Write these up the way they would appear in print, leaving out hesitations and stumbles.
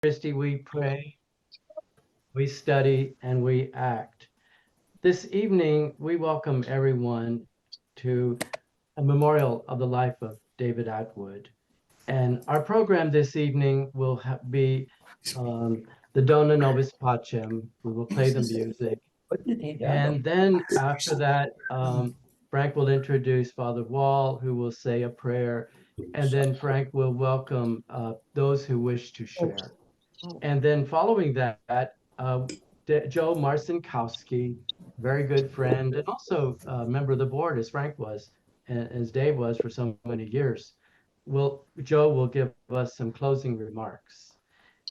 Christi, we pray, we study, and we act. This evening, we welcome everyone to a memorial of the life of David Atwood. And our program this evening will be the Dona Nobis Pacem. We will play the music. And then after that, Frank will introduce Father Wall, who will say a prayer. And then Frank will welcome those who wish to share. And then following that, Joe Marcinkowski, very good friend, and also a member of the board, as Frank was, and as Dave was for so many years. Joe will give us some closing remarks.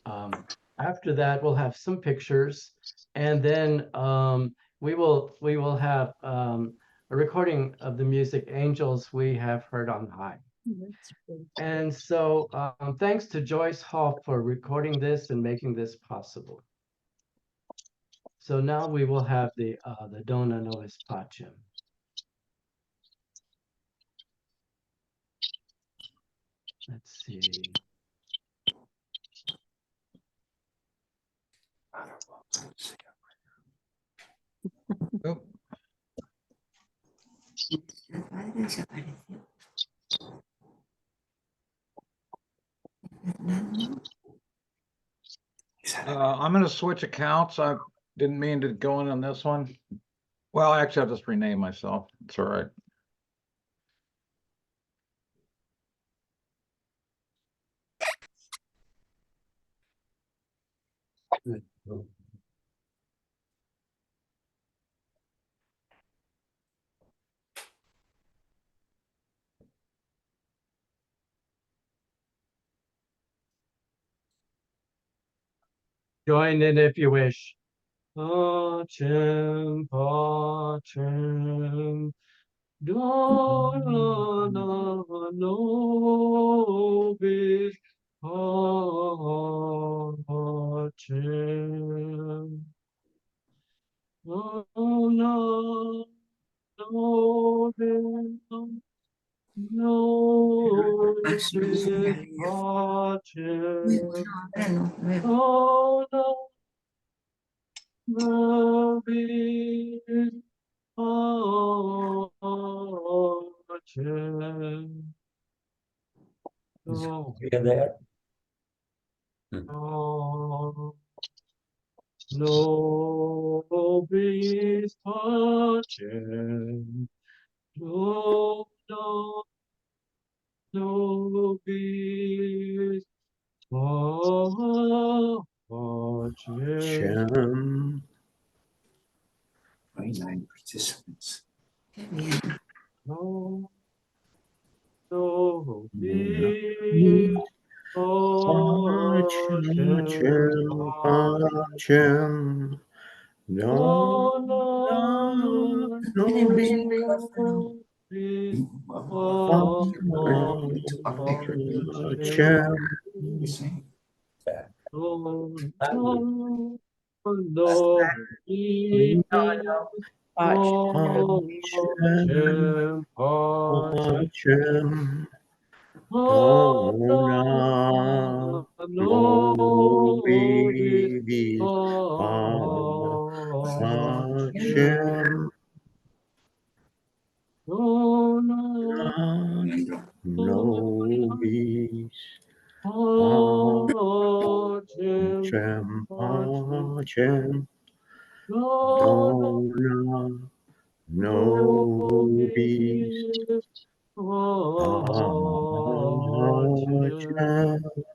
After that, we'll have some pictures, and then we will have a recording of the music "Angels We Have Heard on High." And so thanks to Joyce Hall for recording this and making this possible. So now we will have the Dona Nobis Pacem. Let's see. Oh, I'm going to switch accounts. I didn't mean to go in on this one. Well, actually, I'll just rename myself. It's all right. Join in if you wish. Pacem, pacem, Dona Nobis Pacem. Dona Nobis Nobis Pacem. Dona Nobis Pacem. Nobis Pacem. Nobis Pacem. 29 participants. Nobis Pacem, Dona Nobis Pacem. Pacem, Dona nobis pacem, Dona nobis pacem, pacem,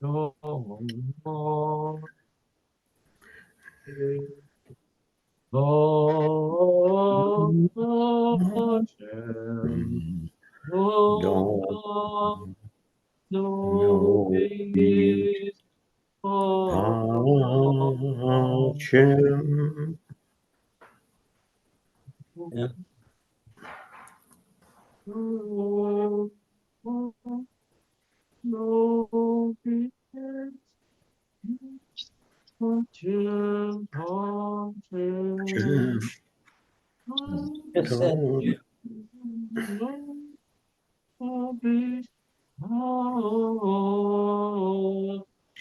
Dona nobis pacem. Nobis pacem. Yeah.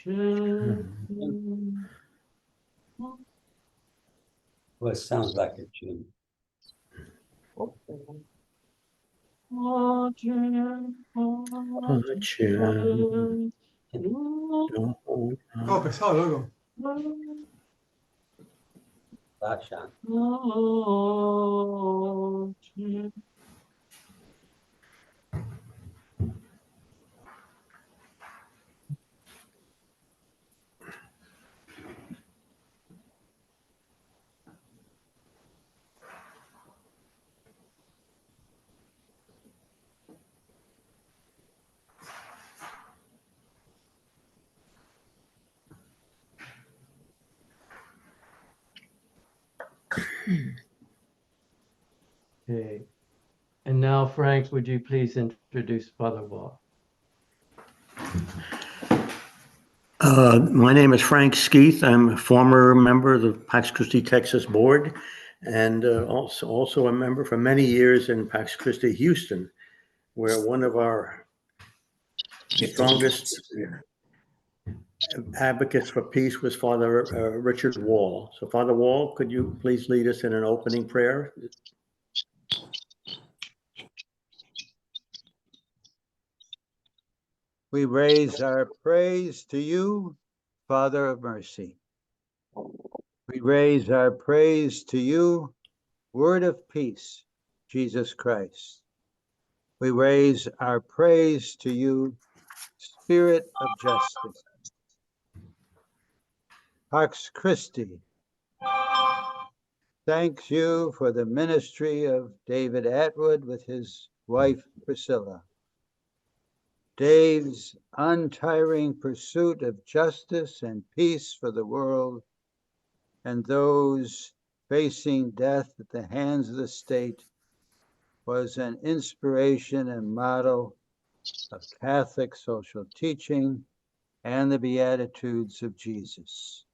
Well, it sounds like a tune. Hachem. Oh, pesado, loco. Bashan. Okay. And now, Frank, would you please introduce Father Wall? My name is Frank Skeeth. I'm a former member of the Pax Christi Texas board, and also a member for many years in Pax Christi Houston, where one of our strongest advocates for peace was Father Richard Wall. So, Father Wall, could you please lead us in an opening prayer? We raise our praise to you, Father of mercy. We raise our praise to you, Word of peace, Jesus Christ. We raise our praise to you, Spirit of justice. Pax Christi thanks you for the ministry of David Atwood with his wife Priscilla. Dave's untiring pursuit of justice and peace for the world and those facing death at the hands of the state was an inspiration and model of Catholic social teaching and the Beatitudes of Jesus.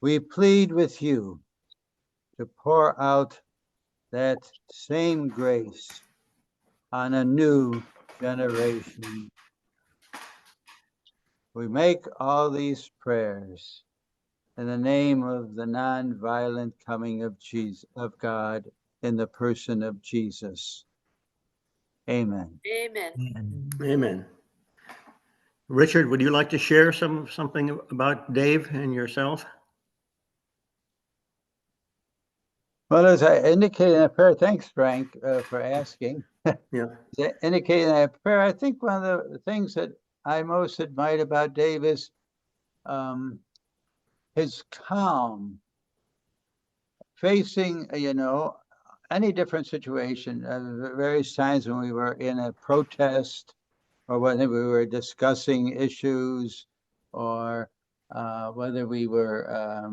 We plead with you to pour out that same grace on a new generation. We make all these prayers in the name of the non-violent coming of Jesus, of God, in the person of Jesus. Amen. Amen. Amen. Richard, would you like to share something about Dave and yourself? Well, as I indicated in a prayer, thanks, Frank, for asking. Yeah. As I indicated in that prayer, I think one of the things that I most admired about Dave is his calm, facing, any different situation. Various times when we were in a protest or when we were discussing issues or whether we were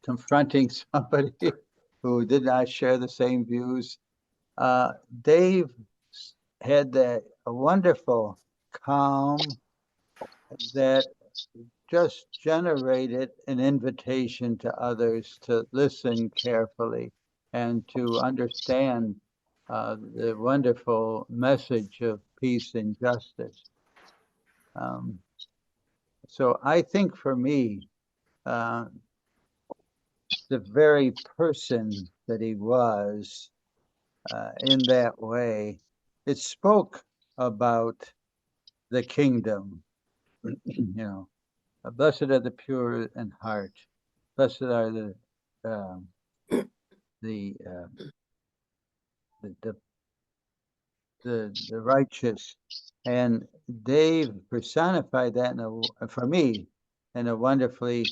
confronting somebody who did not share the same views. Dave had a wonderful calm that just generated an invitation to others to listen carefully and to understand the wonderful message of peace and justice. So I think for me, the very person that he was in that way, it spoke about the kingdom. Blessed are the pure in heart. Blessed are the righteous. And Dave personified that for me in a wonderfully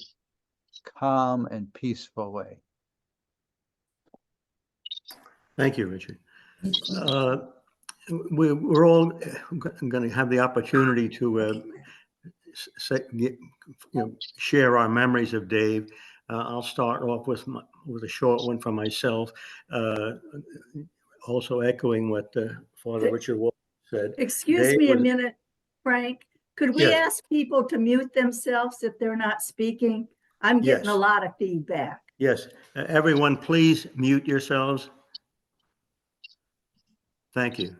calm and peaceful way. Thank you, Richard. We're all going to have the opportunity to share our memories of Dave. I'll start off with a short one for myself, also echoing what Father Richard Wall said. Excuse Dave me a was- minute, Frank. Could we Yes. ask people to mute themselves if they're not speaking? I'm getting Yes. a lot of feedback. Yes, everyone, please mute yourselves. Thank you.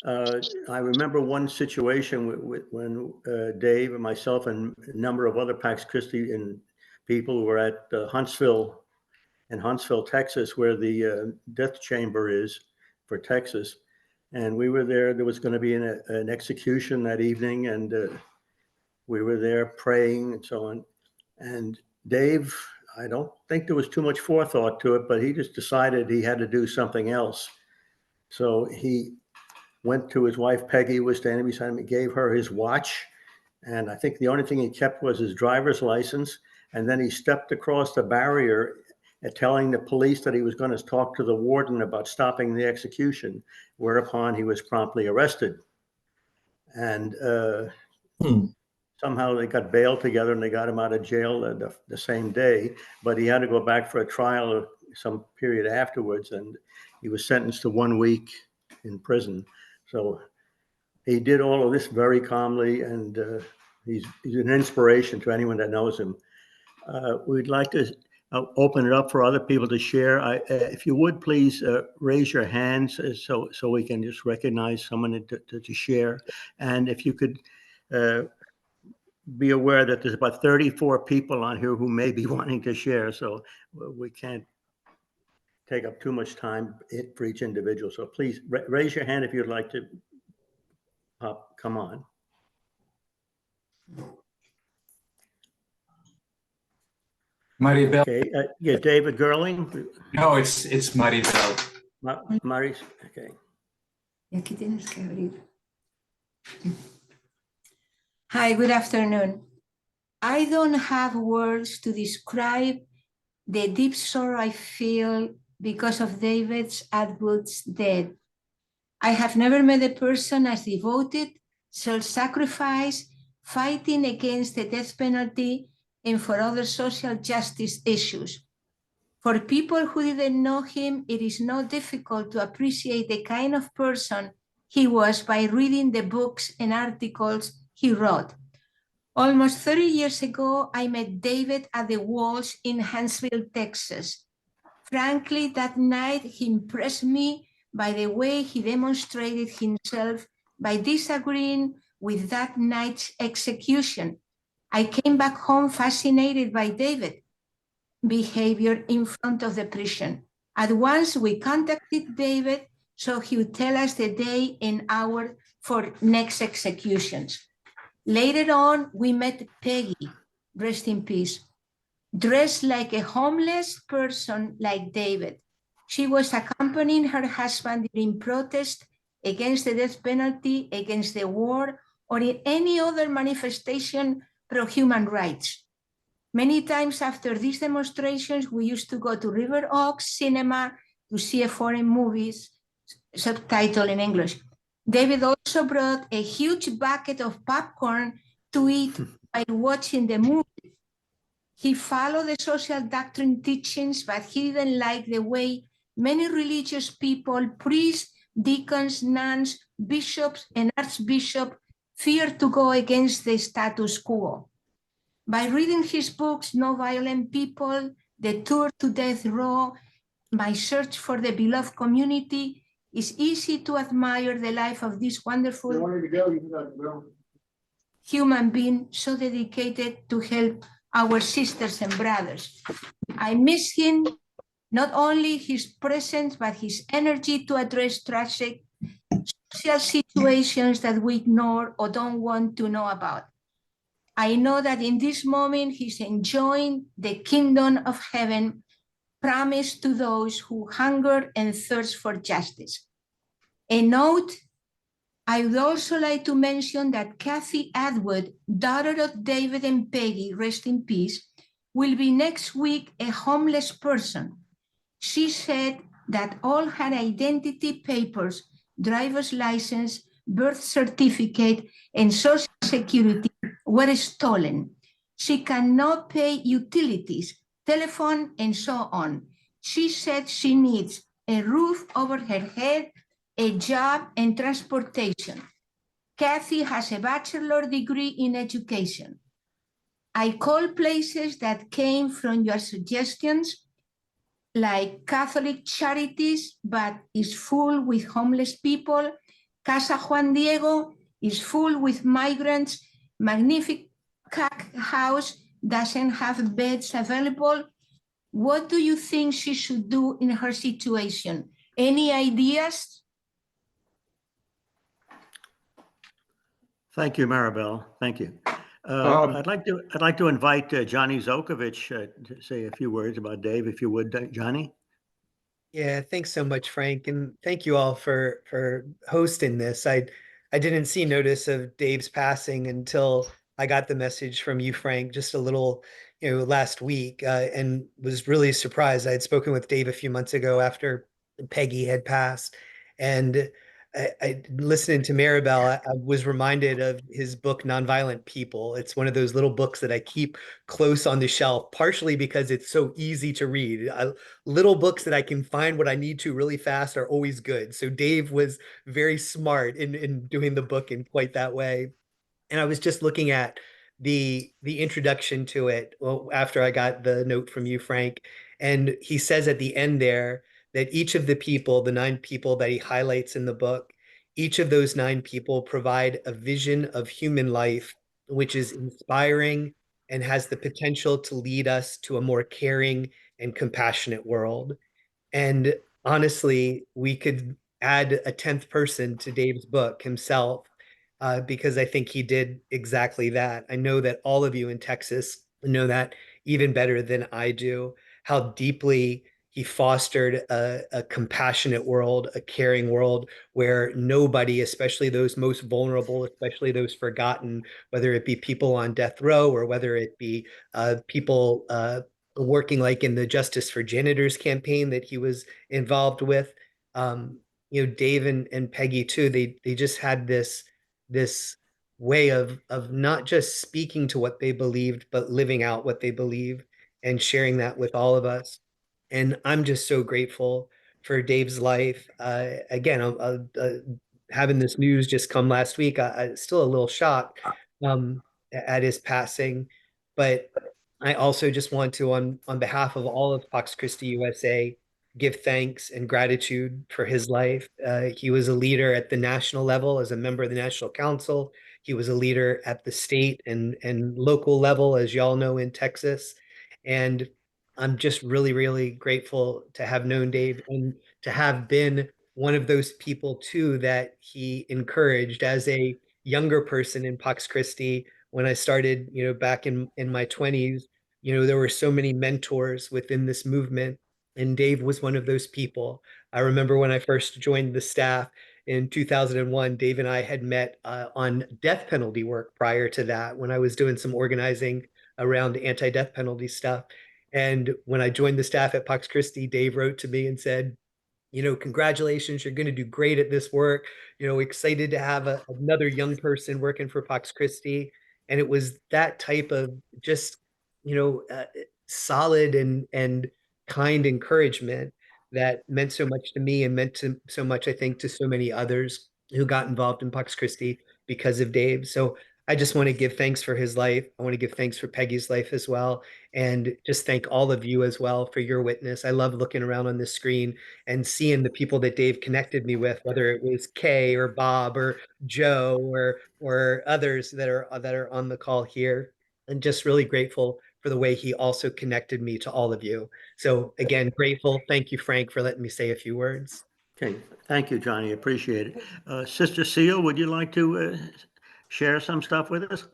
I remember one situation when Dave and myself and a number of other Pax Christi and people were at Huntsville, Texas, where the death chamber is for Texas. And we were there. There was going to be an execution that evening, and we were there praying and so on. And Dave, I don't think there was too much forethought to it, but he just decided he had to do something else. So he went to his wife, Peggy, who was standing beside him. He gave her his watch. And I think the only thing he kept was his driver's license. And then he stepped across the barrier telling the police that he was going to talk to the warden about stopping the execution, whereupon he was promptly arrested. And somehow they got bailed together and they got him out of jail the same day, but he had to go back for a trial some period afterwards, and he was sentenced to 1 week in prison. So he did all of this very calmly, and he's an inspiration to anyone that knows him. We'd like to open it up for other people to share. If you would, please raise your hands so we can just recognize someone to share. And if you could be aware that there's about 34 people on here who may be wanting to share, so we can't take up too much time for each individual. So please raise your hand if you'd like to come on. Maribel. Okay, yeah, David Gerling. No, it's Maribel. Maris, okay. Y aquí tienes que abrir. Hi, good afternoon. I don't have words to describe the deep sorrow I feel because of David Atwood's death. I have never met a person as devoted, self-sacrifice, fighting against the death penalty and for other social justice issues. For people who didn't know him, it is not difficult to appreciate the kind of person he was by reading the books and articles he wrote. Almost 30 years ago, I met David at the Walls in Huntsville, Texas. Frankly, that night he impressed me by the way he demonstrated himself by disagreeing with that night's execution. I came back home fascinated by David's behavior in front of the prison. At once, we contacted David so he would tell us the day and hour for next executions. Later on, we met Peggy, rest in peace, dressed like a homeless person like David. She was accompanying her husband during protest against the death penalty, against the war, or in any other manifestation pro-human rights. Many times after these demonstrations, we used to go to River Oaks Cinema to see a foreign movies, subtitled in English. David also brought a huge bucket of popcorn to eat while watching the movie. He followed the social doctrine teachings, but he didn't like the way many religious people, priests, deacons, nuns, bishops, and archbishops feared to go against the status quo. By reading his books, No Violent People, The Tour to Death Row, My Search for the Beloved Community, it's easy to admire the life of this wonderful human being so dedicated to help our sisters and brothers. I miss him, not only his presence, but his energy to address tragic social situations that we ignore or don't want to know about. I know that in this moment, he's enjoying the kingdom of heaven promised to those who hunger and thirst for justice. A note, I would also like to mention that Kathy Atwood, daughter of David and Peggy, rest in peace, will be next week a homeless person. She said that all her identity papers, driver's license, birth certificate, and social security were stolen. She cannot pay utilities, telephone, and so on. She said she needs a roof over her head, a job, and transportation. Kathy has a bachelor's degree in education. I call places that came from your suggestions, like Catholic Charities, but is full with homeless people, Casa Juan Diego is full with migrants. Magnificat house doesn't have beds available. What do you think she should do in her situation? Any ideas? Thank you, Maribel. Thank you. Um, I'd like to invite Johnny Zokovich to say a few words about Dave, if you would, Johnny. Yeah, thanks so much, Frank, and thank you all for hosting this. I didn't see notice of Dave's passing until I got the message from you, Frank, just a little, last week, and was really surprised. I had spoken with Dave a few months ago after Peggy had passed, and I listening to Maribel, I was reminded of his book Nonviolent People. It's one of those little books that I keep close on the shelf, partially because it's so easy to read. Little books that I can find what I need to really fast are always good. So Dave was very smart in doing the book in quite that way. And I was just looking at the introduction to it after I got the note from you, Frank. And he says at the end there that each of the people, the 9 people that he highlights in the book, each of those 9 people provide a vision of human life, which is inspiring and has the potential to lead us to a more caring and compassionate world. And honestly, we could add a 10th person to Dave's book himself, because I think he did exactly that. I know that all of you in Texas know that even better than I do, how deeply he fostered a compassionate world, a caring world where nobody, especially those most vulnerable, especially those forgotten, whether it be people on death row or whether it be people working like in the Justice for Janitors campaign that he was involved with. Dave and Peggy too, they just had this way of not just speaking to what they believed, but living out what they believe and sharing that with all of us. And I'm just so grateful for Dave's life. Again, having this news just come last week, I still a little shocked at his passing, but I also just want to, on behalf of all of Pax Christi USA, give thanks and gratitude for his life. He was a leader at the national level as a member of the National Council. He was a leader at the state and local level, as y'all know, in Texas. And I'm just really, really grateful to have known Dave and to have been one of those people too that he encouraged as a younger person in Pax Christi. When I started, back in my 20s, there were so many mentors within this movement, and Dave was one of those people. I remember when I first joined the staff in 2001, Dave and I had met on death penalty work prior to that when I was doing some organizing around anti-death penalty stuff. And when I joined the staff at Pax Christi, Dave wrote to me and said, congratulations, you're going to do great at this work. Excited to have another young person working for Pax Christi. And it was that type of just, solid and kind encouragement that meant so much to me and meant so much, I think, to so many others who got involved in Pax Christi because of Dave. So I just want to give thanks for his life. I want to give thanks for Peggy's life as well. And just thank all of you as well for your witness. I love looking around on the screen and seeing the people that Dave connected me with, whether it was Kay or Bob or Joe or others that are on the call here. And just really grateful for the way he also connected me to all of you. So again, grateful. Thank you, Frank, for letting me say a few words. Okay, thank you, Johnny. Appreciate it. Sister Seal, would you like to share some stuff with us?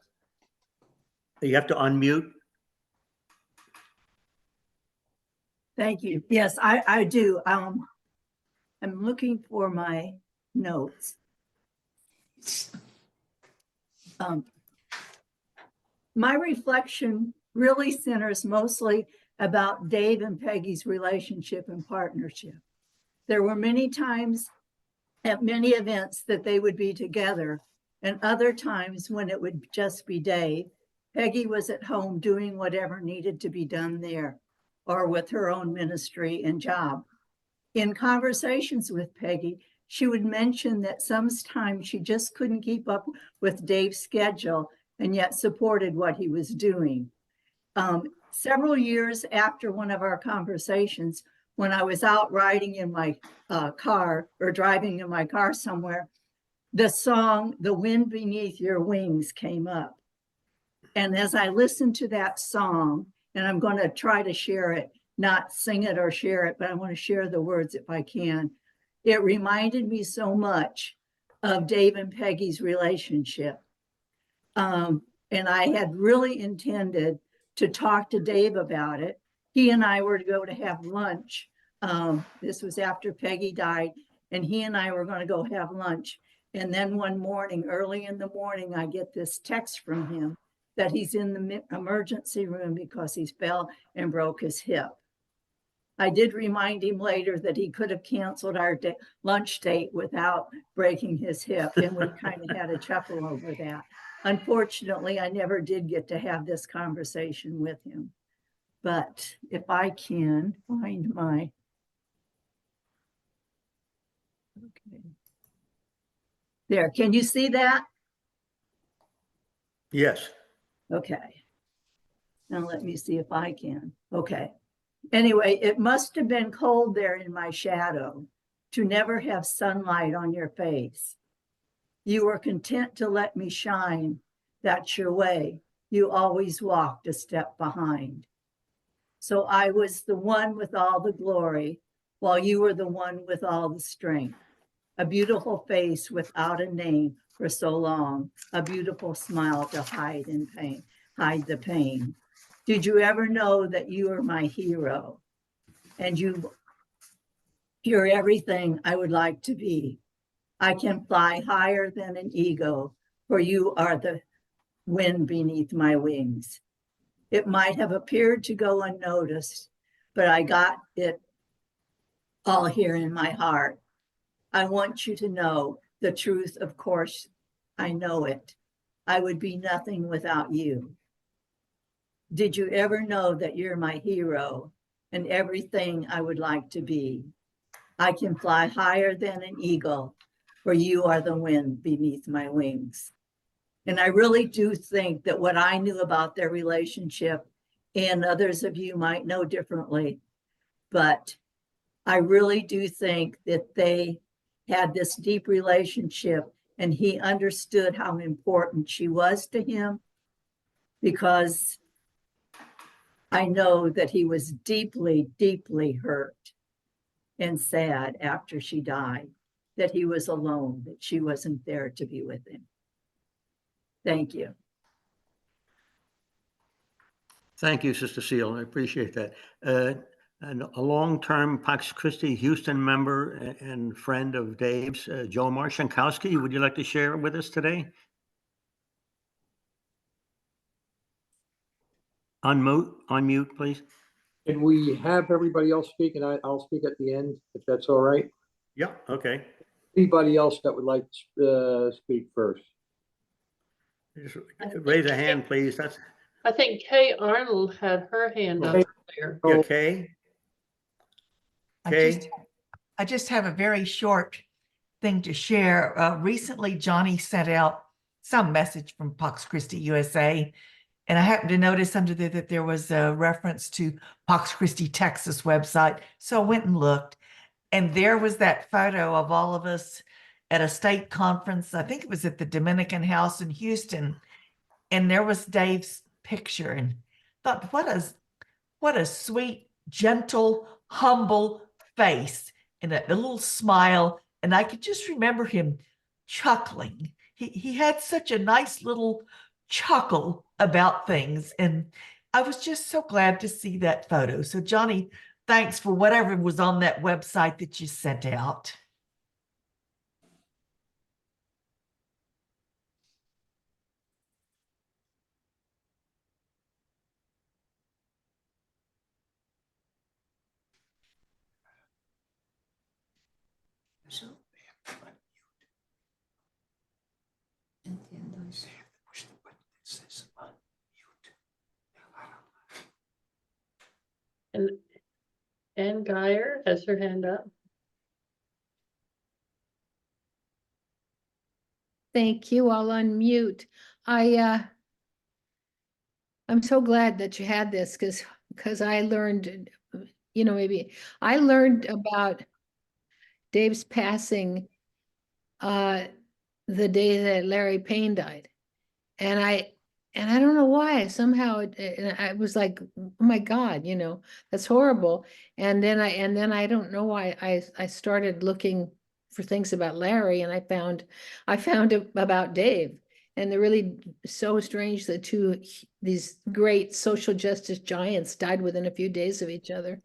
You have to unmute. Thank you. Yes, I do. I'm looking for my notes. My reflection really centers mostly about Dave and Peggy's relationship and partnership. There were many times at many events that they would be together, and other times when it would just be Dave. Peggy was at home doing whatever needed to be done there, or with her own ministry and job. In conversations with Peggy, she would mention that sometimes she just couldn't keep up with Dave's schedule and yet supported what he was doing. Several years after one of our conversations, when I was out riding in my car or driving in my car somewhere, the song, The Wind Beneath Your Wings, came up. And as I listened to that song, and I'm going to try to share it, not sing it or share it, but I want to share the words if I can. It reminded me so much of Dave and Peggy's relationship. And I had really intended to talk to Dave about it. He and I were to go to have lunch. This was after Peggy died, and he and I were going to go have lunch. And then one morning, early in the morning, I get this text from him that he's in the emergency room because he fell and broke his hip. I did remind him later that he could have canceled our lunch date without breaking his hip, and we kind of had a chuckle over that. Unfortunately, I never did get to have this conversation with him. But if I can find my, okay. There, can you see that? Yes. Okay. Now let me see if I can. Okay. Anyway, it must have been cold there in my shadow to never have sunlight on your face. You were content to let me shine. That's your way. You always walked a step behind. So I was the one with all the glory, while you were the one with all the strength. A beautiful face without a name for so long, a beautiful smile to hide the pain. Did you ever know that you are my hero? And you're everything I would like to be. I can fly higher than an eagle, for you are the wind beneath my wings. It might have appeared to go unnoticed, but I got it all here in my heart. I want you to know the truth, of course, I know it. I would be nothing without you. Did you ever know that you're my hero and everything I would like to be? I can fly higher than an eagle, for you are the wind beneath my wings. And I really do think that what I knew about their relationship, and others of you might know differently, but I really do think that they had this deep relationship, and he understood how important she was to him, because I know that he was deeply, deeply hurt and sad after she died, that he was alone, that she wasn't there to be with him. Thank you. Thank you, Sister Seal. I appreciate that. And a long-term Pax Christi Houston member and friend of Dave's, Joe Marshankowski, would you like to share with us today? Unmute, please. Can we have everybody else speak, and I'll speak at the end, if that's all right? Yeah, okay. Anybody else that would like to speak first? Just raise a hand, please. That's, I think Kay Arnold had her hand up earlier. yeah, Kay. I just have a very short thing to share. Recently, Johnny sent out some message from Pax Christi USA, and I happened to notice under there that there was a reference to Pax Christi Texas website. So I went and looked, and there was that photo of all of us at a state conference. I think it was at the Dominican House in Houston, and there was Dave's picture, and thought, what a sweet, gentle, humble face, and a little smile. And I could just remember him chuckling. He had such a nice little chuckle about things. And I was just so glad to see that photo. So Johnny, thanks for whatever was on that website that you sent out. And Ann Geyer has her hand up. Thank you. I'll unmute. I'm so glad that you had this because I learned, maybe I learned about Dave's passing the day that Larry Payne died. And I don't know why, somehow I was like, oh my God, that's horrible. And then I don't know why I started looking for things about Larry, and I found about Dave. And they're really so strange that these great social justice giants died within a few days of each other.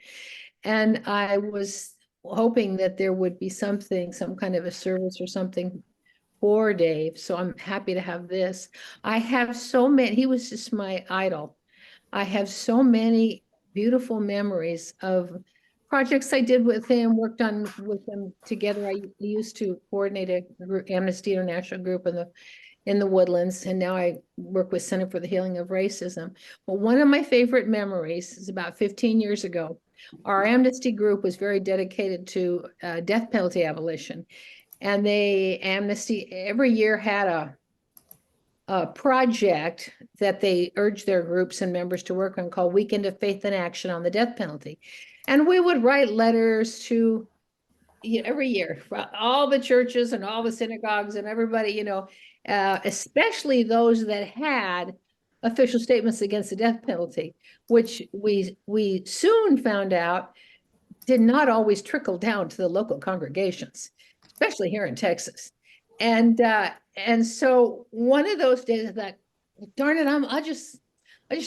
And I was hoping that there would be some kind of a service or something for Dave. So I'm happy to have this. I have so many, he was just my idol. I have so many beautiful memories of projects I did with him, worked on with him together. I used to coordinate a group, Amnesty International group in the Woodlands, and now I work with Center for the Healing of Racism. But one of my favorite memories is about 15 years ago. Our Amnesty group was very dedicated to death penalty abolition. And Amnesty every year had a project that they urged their groups and members to work on called Weekend of Faith and Action on the Death Penalty. And we would write letters to every year, all the churches and all the synagogues and everybody, especially those that had official statements against the death penalty, which we soon found out did not always trickle down to the local congregations, especially here in Texas. And so one of those days I thought, darn it, I'll just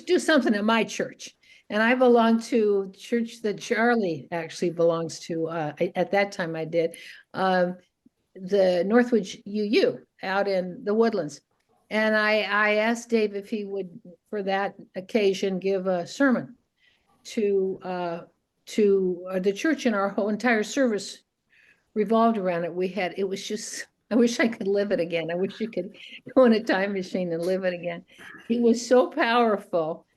do something at my church. And I belong to church that Charlie actually belongs to. At that time I did, the Northwood UU out in the Woodlands. And I asked Dave if he would, for that occasion, give a sermon to the church, and our whole entire service revolved around it. It was just, I wish I could live it again. I wish you could go in a time machine and live it again. It was so powerful.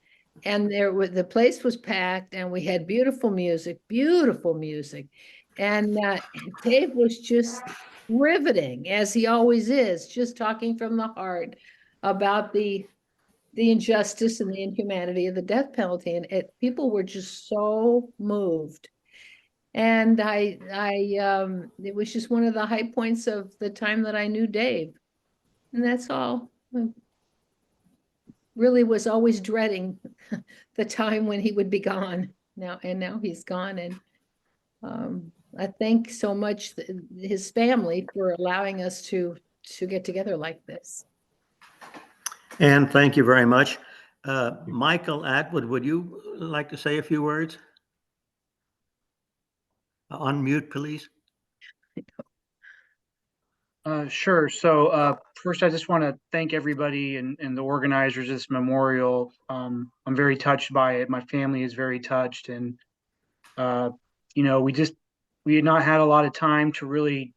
And the place was packed, and we had beautiful music. And Dave was just riveting, as he always is, just talking from the heart about the injustice and the inhumanity of the death penalty. And people were just so moved. And it was just one of the high points of the time that I knew Dave. And that's all. I really was always dreading the time when he would be gone. Now he's gone. And I thank so much his family for allowing us to get together like this. And thank you very much. Michael Atwood, would you like to say a few words? Unmute, please. Sure. So first, I just want to thank everybody and the organizers of this memorial. I'm very touched by it. My family is very touched. And, we had not had a lot of time to really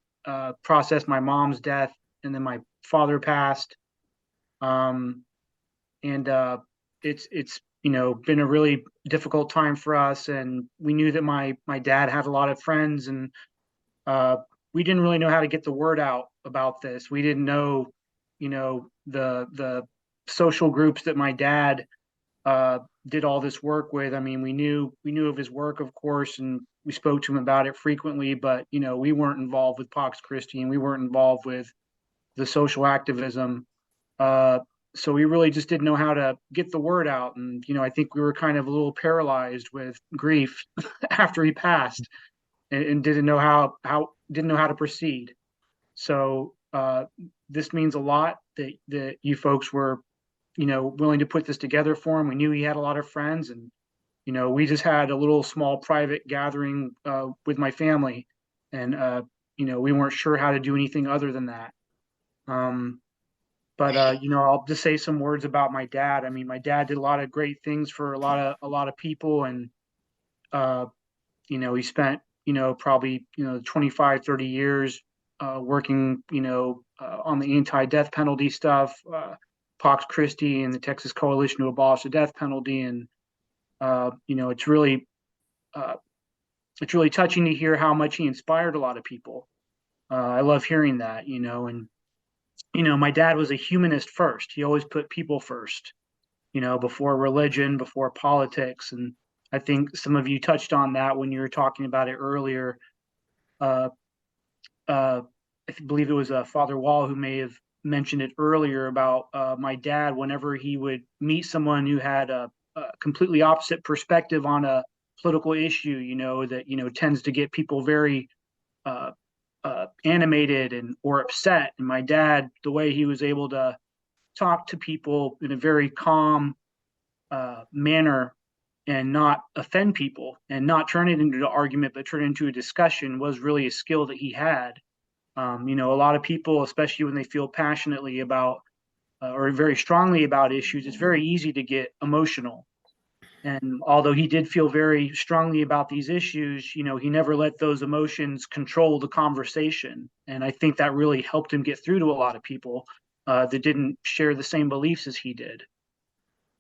process my mom's death, and then my father passed. It's been a really difficult time for us. And we knew that my dad had a lot of friends, and we didn't really know how to get the word out about this. We didn't know, the social groups that my dad did all this work with. I mean, we knew of his work, of course, and we spoke to him about it frequently, but, we weren't involved with Pax Christi, and we weren't involved with the social activism. So we really just didn't know how to get the word out. And, I think we were kind of a little paralyzed with grief after he passed, and didn't know how to proceed. So this means a lot that you folks were, willing to put this together for him. We knew he had a lot of friends, and, we just had a little small private gathering with my family, and, we weren't sure how to do anything other than that. I'll just say some words about my dad. I mean, my dad did a lot of great things for a lot of people. And, he spent, probably, 25, 30 years working, on the anti-death penalty stuff, Pax Christi and the Texas Coalition to Abolish the Death Penalty. And, it's really touching to hear how much he inspired a lot of people. I love hearing that, and, my dad was a humanist first. He always put people first, before religion, before politics. And I think some of you touched on that when you were talking about it earlier. believe it was Father Wall who may have mentioned it earlier about my dad. Whenever he would meet someone who had a completely opposite perspective on a political issue, that tends to get people very animated or upset. And my dad, the way he was able to talk to people in a very calm manner and not offend people and not turn it into an argument, but turn it into a discussion was really a skill that he had. A lot of people, especially when they feel passionately about or very strongly about issues, it's very easy to get emotional. And although he did feel very strongly about these issues, he never let those emotions control the conversation. And I think that really helped him get through to a lot of people that didn't share the same beliefs as he did.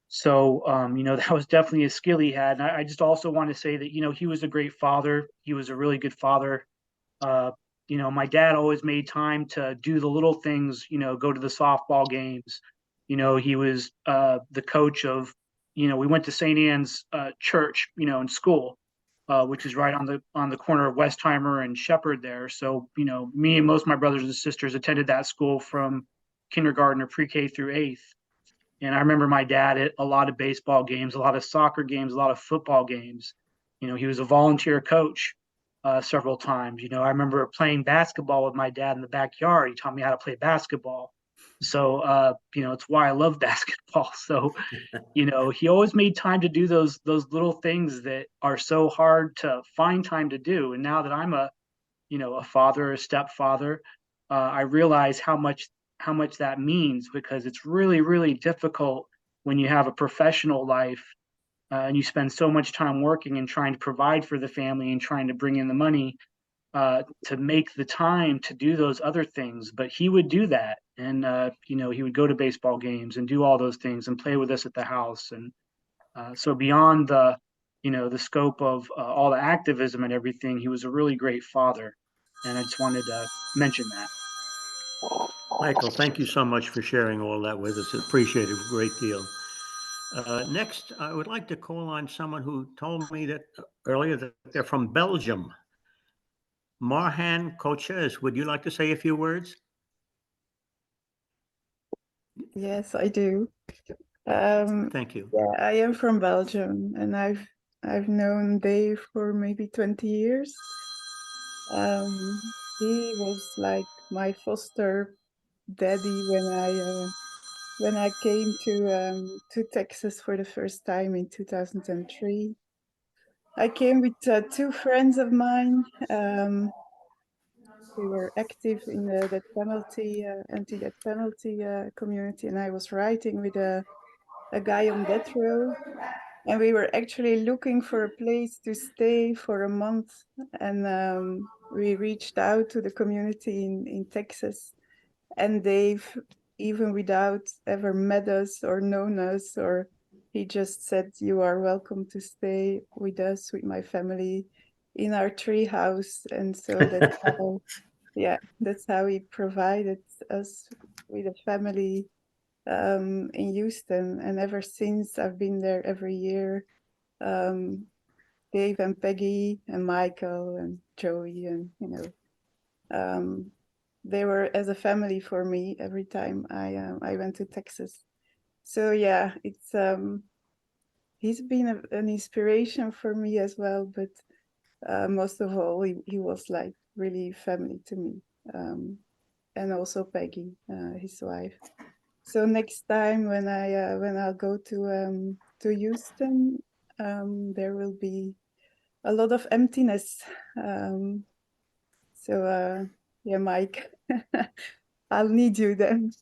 So, that was definitely a skill he had. And I just also want to say that, he was a great father. He was a really good father. My dad always made time to do the little things, go to the softball games. He was the coach of, we went to St. Anne's Church, in school, which is right on the corner of Westheimer and Shepherd there. So, me and most of my brothers and sisters attended that school from kindergarten or pre-K through 8th. And I remember my dad at a lot of baseball games, a lot of soccer games, a lot of football games. He was a volunteer coach several times. I remember playing basketball with my dad in the backyard. He taught me how to play basketball. So, it's why I love basketball. So, he always made time to do those little things that are so hard to find time to do. And now that I'm a father, a stepfather, I realize how much that means, because it's really, really difficult when you have a professional life and you spend so much time working and trying to provide for the family and trying to bring in the money to make the time to do those other things. But he would do that. And, he would go to baseball games and do all those things and play with us at the house. And so beyond the scope of all the activism and everything, he was a really great father. And I just wanted to mention that. Michael, thank you so much for sharing all that with us. Appreciate it a great deal. Next, I would like to call on someone who told me that earlier that they're from Belgium. Marhan Coaches, would you like to say a few words? Yes, I do. Thank you. Yeah, I am from Belgium, and I've known Dave for maybe 20 years. He was like my foster daddy when I came to Texas for the first time in 2003. I came with two friends of mine. We were active in the death penalty, anti-death penalty community, and I was writing with a guy on death row. And we were actually looking for a place to stay for a month. And we reached out to the community in Texas. And Dave, even without ever met us or known us, or he just said, "You are welcome to stay with us, with my family, in our tree house." And so that's how, yeah, that's how he provided us with a family in Houston. And ever since, I've been there every year. Dave and Peggy and Michael and Joey, and they were as a family for me every time I went to Texas. So yeah, it's he's been an inspiration for me as well, but most of all, he was like really family to me, and also Peggy, his wife. So next time when I'll go to Houston, there will be a lot of emptiness. So yeah, Mike, I'll need you then.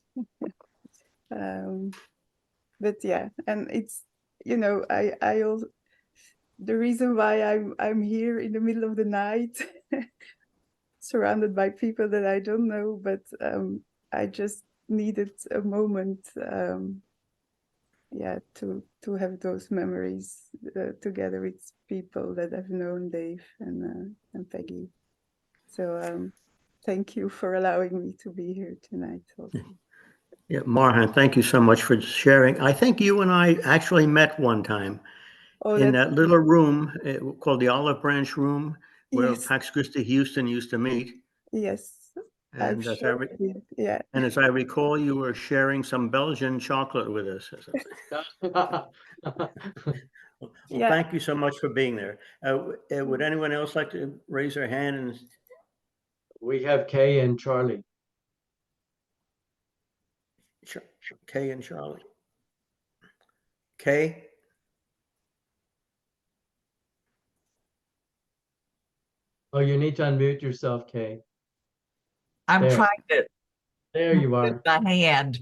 But yeah, and it's I also, the reason why I'm here in the middle of the night, surrounded by people that I don't know, but I just needed a moment, yeah, to have those memories together with people that have known Dave and Peggy. So thank you for allowing me to be here tonight also. Yeah, Marhan, thank you so much for sharing. I think you and I actually met one time in that little room called the Olive Branch Room, where Yes. Pax Christi Houston used to meet. Yes. I'm And as sure it is. Yeah. and as I recall, you were sharing some Belgian chocolate with us. Or something. Well, Yeah. thank you so much for being there. Would anyone else like to raise their hand? And We have Kay and Charlie. Kay and Charlie. Kay? Oh, you need to unmute yourself, Kay. I'm There. trying to There you are. move my hand.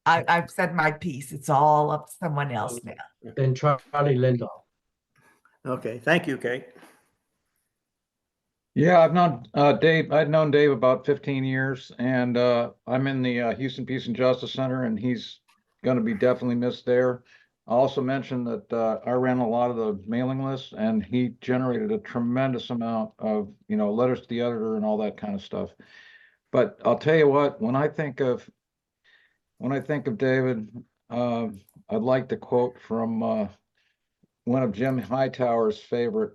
I've said my piece. It's all up to someone else now. Then Charlie Lindahl. Okay, thank you, Kay. Yeah, I've known Dave. I've known Dave about 15 years, and I'm in the Houston Peace and Justice Center, and he's going to be definitely missed there. I also mentioned that I ran a lot of the mailing lists, and he generated a tremendous amount of, letters to the editor and all that kind of stuff. But I'll tell you what, when I think of David, I'd like to quote from one of Jim Hightower's favorite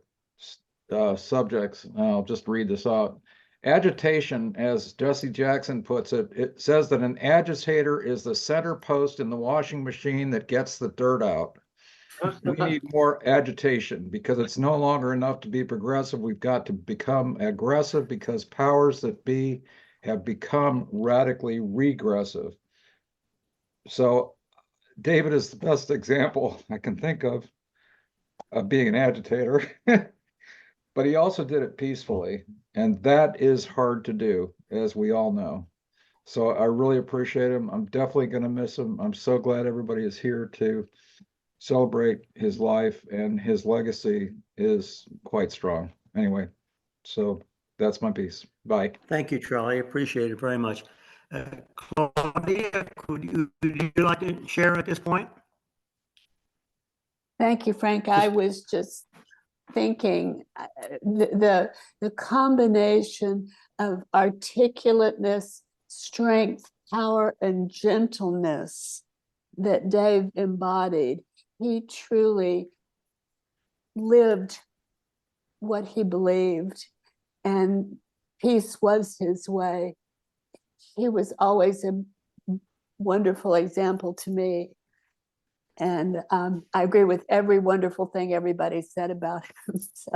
subjects. I'll just read this out. Agitation, as Jesse Jackson puts it, it says that an agitator is the center post in the washing machine that gets the dirt out. We need more agitation because it's no longer enough to be progressive. We've got to become aggressive because powers that be have become radically regressive. So David is the best example I can think of being an agitator. But he also did it peacefully, and that is hard to do, as we all know. So I really appreciate him. I'm definitely going to miss him. I'm so glad everybody is here to celebrate his life, and his legacy is quite strong. Anyway, so that's my piece. Bye. Thank you, Charlie. Appreciate it very much. Claudia, would you like to share at this point? Thank you, Frank. I was just thinking the combination of articulateness, strength, power, and gentleness that Dave embodied. He truly lived what he believed, and peace was his way. He was always a wonderful example to me. And I agree with every wonderful thing everybody said about him. So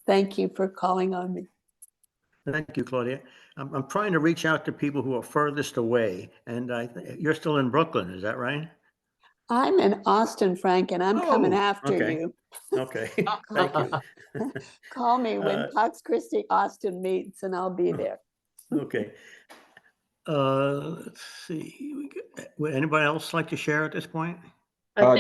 thank you for calling on me. Thank you, Claudia. I'm trying to reach out to people who are furthest away, and you're still in Brooklyn, is that right? I'm in Austin, Frank, and I'm coming after okay. you. Okay, thank you. Call me when Pax Christi Austin meets, and I'll be there. Okay. Let's see. Would anybody else like to share at this point?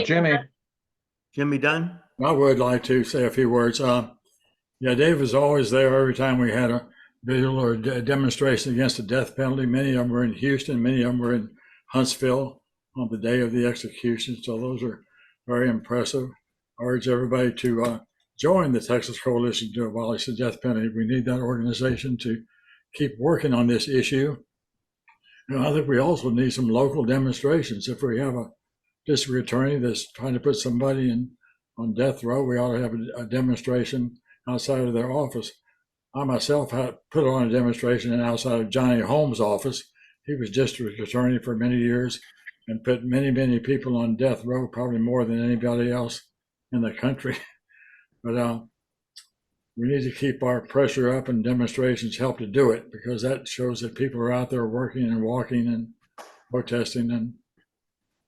Jimmy Dunn? I would like to say a few words. Yeah, Dave was always there every time we had a visual or demonstration against the death penalty. Many of them were in Houston, many of them were in Huntsville on the day of the execution. So those are very impressive. I urge everybody to join the Texas Coalition to Abolish the Death Penalty. We need that organization to keep working on this issue. And I think we also need some local demonstrations. If we have a district attorney that's trying to put somebody on death row, we ought to have a demonstration outside of their office. I myself had put on a demonstration outside of Johnny Holmes' office. He was district attorney for many years and put many, many people on death row, probably more than anybody else in the country. But we need to keep our pressure up, and demonstrations help to do it, because that shows that people are out there working and walking and protesting. And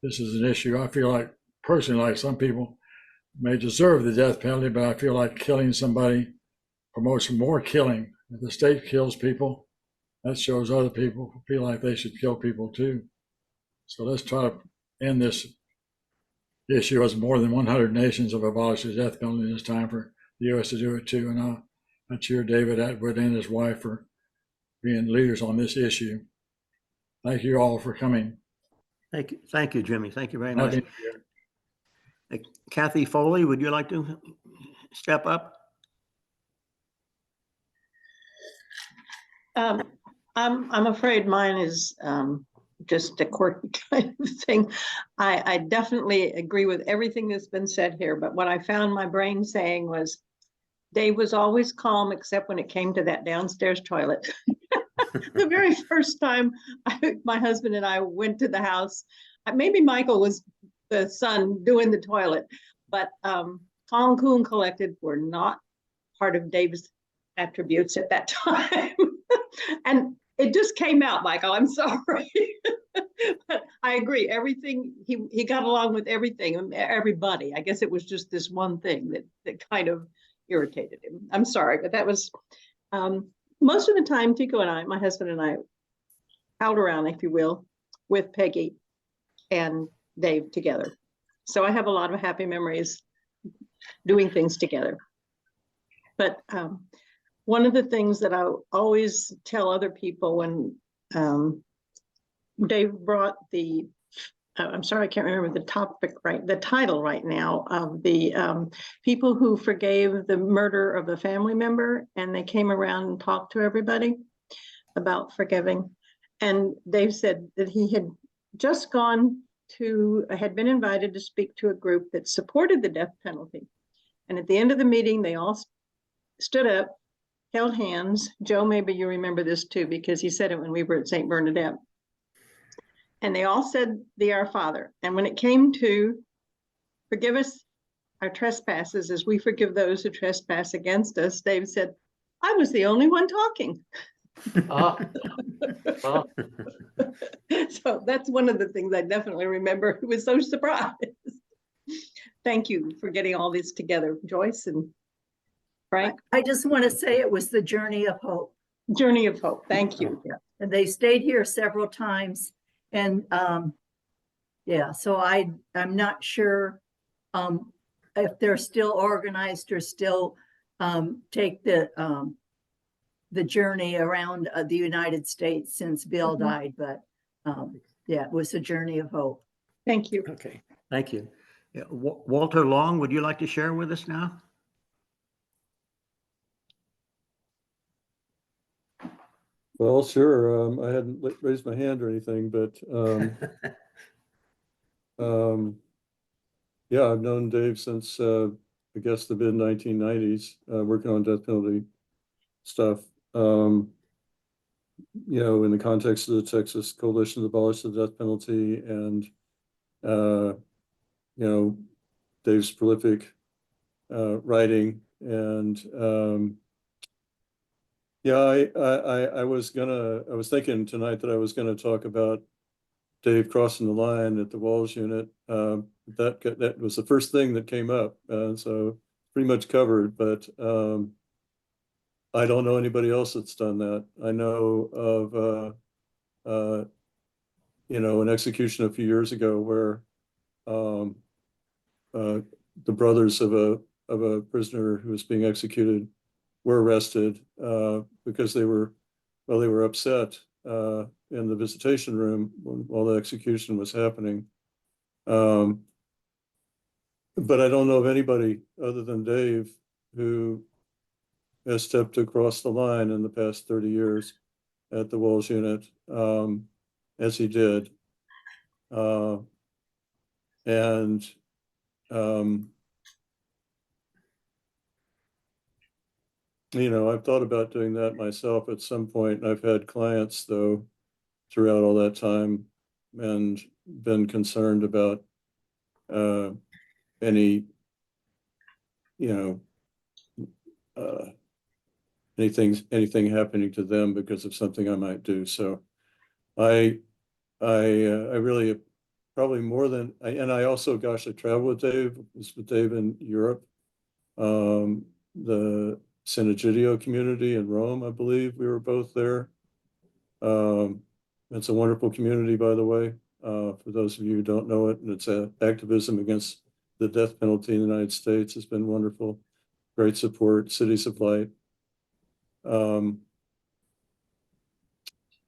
this is an issue I feel like, personally, like some people may deserve the death penalty, but I feel like killing somebody promotes more killing. If the state kills people, that shows other people feel like they should kill people too. So let's try to end this issue, as more than 100 nations have abolished the death penalty. And it's time for the U.S. to do it too. And I cheer David Atwood and his wife for being leaders on this issue. Thank you all for coming. Thank you, Jimmy. Thank you very much. Kathy Foley, would you like to step up? I'm afraid mine is just a quirky kind of thing. I definitely agree with everything that's been said here, but what I found my brain saying was Dave was always calm except when it came to that downstairs toilet. The very first time my husband and I went to the house, maybe Michael was the son doing the toilet, but Kong Coon collected were not part of Dave's attributes at that time. And it just came out, Michael, I'm sorry. But I agree, everything, he got along with everything, everybody. I guess it was just this one thing that kind of irritated him. I'm sorry, but that was, most of the time, Tico and I, my husband and I, out around, if you will, with Peggy and Dave together. So I have a lot of happy memories doing things together. But one of the things that I always tell other people when Dave brought the, I'm sorry, I can't remember the topic the title right now of the people who forgave the murder of a family member, and they came around and talked to everybody about forgiving. And Dave said that he had just had been invited to speak to a group that supported the death penalty. And at the end of the meeting, they all stood up, held hands. Joe, maybe you remember this too, because he said it when we were at St. Bernadette. And they all said the Our Father. And when it came to forgive us our trespasses as we forgive those who trespass against us, Dave said, I was the only one talking. So that's one of the things I definitely remember. He was so surprised. Thank you for getting all this together, Joyce and Frank. I just want to say it was the journey of hope. Journey of hope. Thank you. And they stayed here several times. And yeah, so I'm not sure if they're still organized or still take the journey around the United States since Bill died, but yeah, it was a journey of hope. Thank you. Okay, thank you. Yeah, Walter Long, would you like to share with us now? Well, sure. I hadn't raised my hand or anything, but yeah, I've known Dave since I guess the mid 1990s, working on death penalty stuff. You know, in the context of the Texas Coalition to Abolish the Death Penalty, and you know, Dave's prolific writing, and yeah, I was thinking tonight that I was gonna talk about Dave crossing the line at the Walls unit. That was the first thing that came up, so pretty much covered. But I don't know anybody else that's done that. I know of you know, an execution a few years ago where the brothers of a prisoner who was being executed were arrested because they were upset in the visitation room while the execution was happening. But I don't know of anybody other than Dave who has stepped across the line in the past 30 years at the Walls unit as he did. And you know, I've thought about doing that myself at some point. I've had clients, though, throughout all that time, and been concerned about any, you know, anything happening to them because of something I might do. So I really probably more than, and I also, gosh, I traveled with Dave. Was with Dave in Europe, the San Egidio community in Rome, I believe we were both there. It's a wonderful community, by the way, for those of you who don't know it. And it's activism against the death penalty in the United States has been wonderful. Great support, Cities of Light.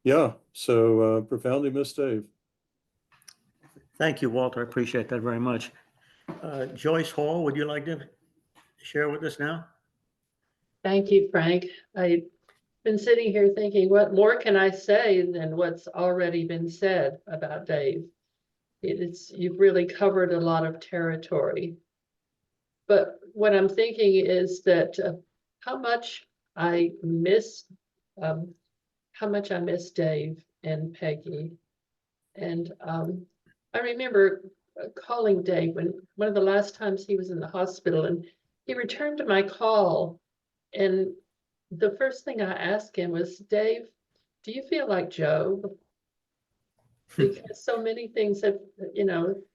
Yeah, so profoundly miss Dave. Thank you, Walter. I appreciate that very much. Joyce Hall, would you like to share with us now? Thank you, Frank. I've been sitting here thinking, what more can I say than what's already been said about Dave? You've really covered a lot of territory. But what I'm thinking is that how much I miss how much I miss Dave and Peggy. And I remember calling Dave when one of the last times he was in the hospital, and he returned to my call. And the first thing I asked him was, Dave, do you feel like Job? Because so many things have,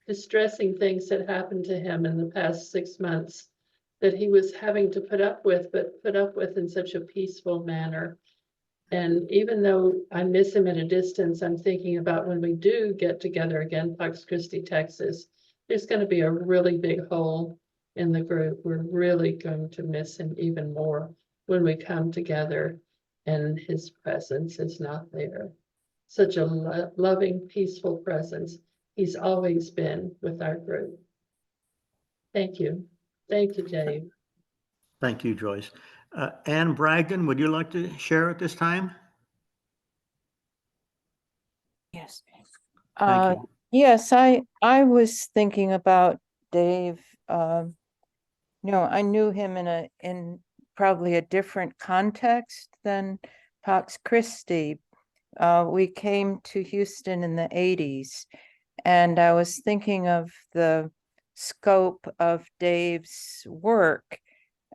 distressing things had happened to him in the past 6 months that he was having to put up with, but put up with in such a peaceful manner. And even though I miss him at a distance, I'm thinking about when we do get together again, Pax Christi, Texas, there's going to be a really big hole in the group. We're really going to miss him even more when we come together and his presence is not there. Such a loving, peaceful presence. He's always been with our group. Thank you. Thank you, Dave. Thank you, Joyce. Ann Bragdon, would you like to share at this time? Yes. Thank you. Yes, I was thinking about Dave. I knew him in probably a different context than Pax Christi. We came to Houston in the 80s, and I was thinking of the scope of Dave's work,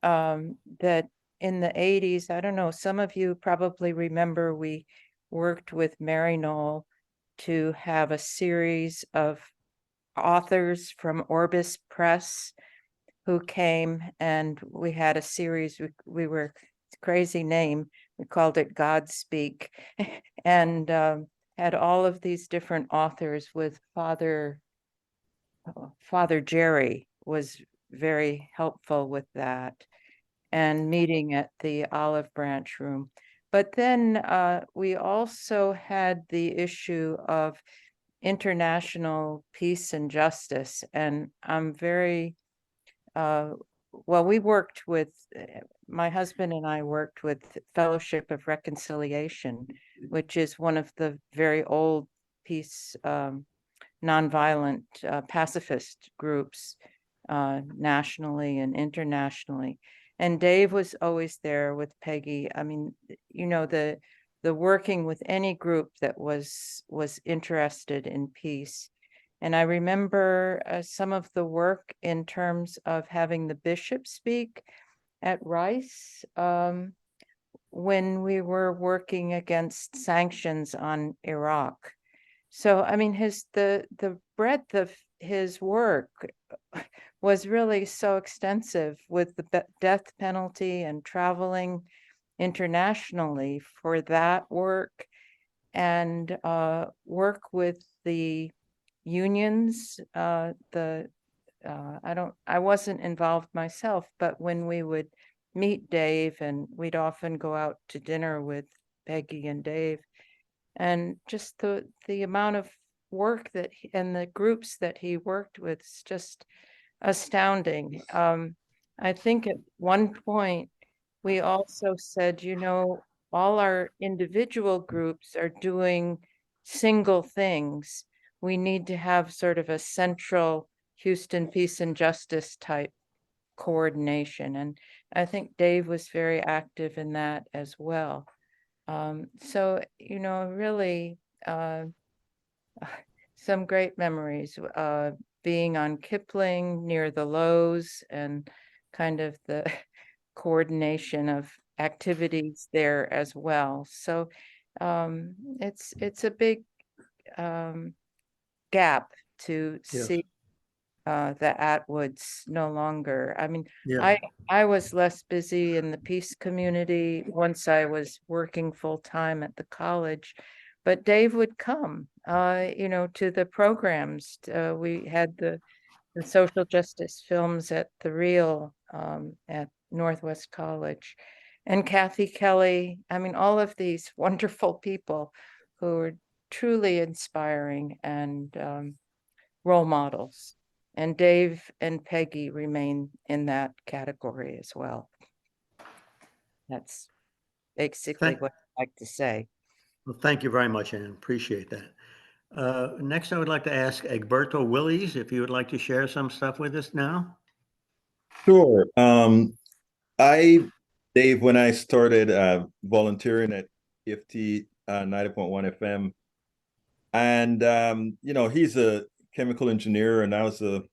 that in the 80s, I don't know, some of you probably remember we worked with Mary Knoll to have a series of authors from Orbis Press who came, and we had a series, we were, crazy name, we called it Godspeak, and had all of these different authors with Father Jerry was very helpful with that, and meeting at the Olive Branch Room. But then we also had the issue of international peace and justice. And I'm very, we worked with, my husband and I worked with Fellowship of Reconciliation, which is one of the very old peace, nonviolent pacifist groups nationally and internationally. And Dave was always there with Peggy. I mean, the working with any group that was interested in peace. And I remember some of the work in terms of having the bishop speak at Rice when we were working against sanctions on Iraq. So, I mean, the breadth of his work was really so extensive, with the death penalty and traveling internationally for that work, and work with the unions. I wasn't involved myself, but when we would meet Dave, and we'd often go out to dinner with Peggy and Dave, and just the amount of work that and the groups that he worked with is just astounding. I think at one point we also said, all our individual groups are doing single things. We need to have sort of a central Houston peace and justice type coordination. And I think Dave was very active in that as well. So, really some great memories, being on Kipling near the Lowe's, and kind of the coordination of activities there as well. So it's a big gap to see the Atwoods no longer. I mean, I was less busy in the peace community once I was working full time at the college, but Dave would come, to the programs. We had the social justice films at the Reel at Northwest College, and Kathy Kelly. I mean, all of these wonderful people who were truly inspiring and role models. And Dave and Peggy remain in that category as well. That's basically what I'd like to say. Well, thank you very much, Ann. Appreciate that. Next, I would like to ask Egberto Willies if you would like to share some stuff with us now. Sure. Dave, when I started volunteering at EFT, 90.1 FM. And, he's a chemical engineer, and I was an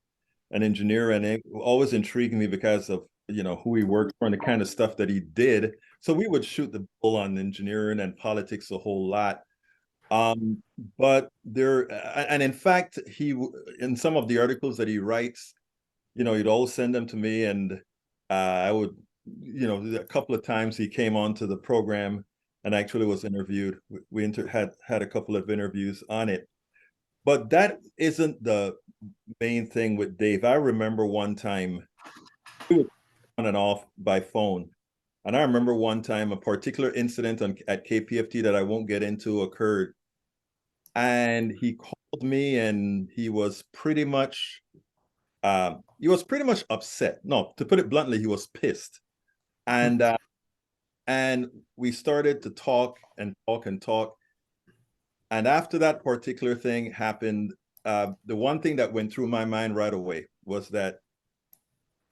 engineer, and it always intrigued me because of, who he worked for and the kind of stuff that he did. So we would shoot the bull on engineering and politics a whole lot. But and in fact, in some of the articles that he writes, he'd always send them to me, and I would, a couple of times he came onto the program and actually was interviewed. We had a couple of interviews on it, but that isn't the main thing with Dave. I remember one time we were on and off by phone, and I remember one time a particular incident at KPFT that I won't get into occurred, and he called me, and he was pretty much upset. No, to put it bluntly, he was pissed, and we started to talk and talk and talk. And after that particular thing happened, the one thing that went through my mind right away was that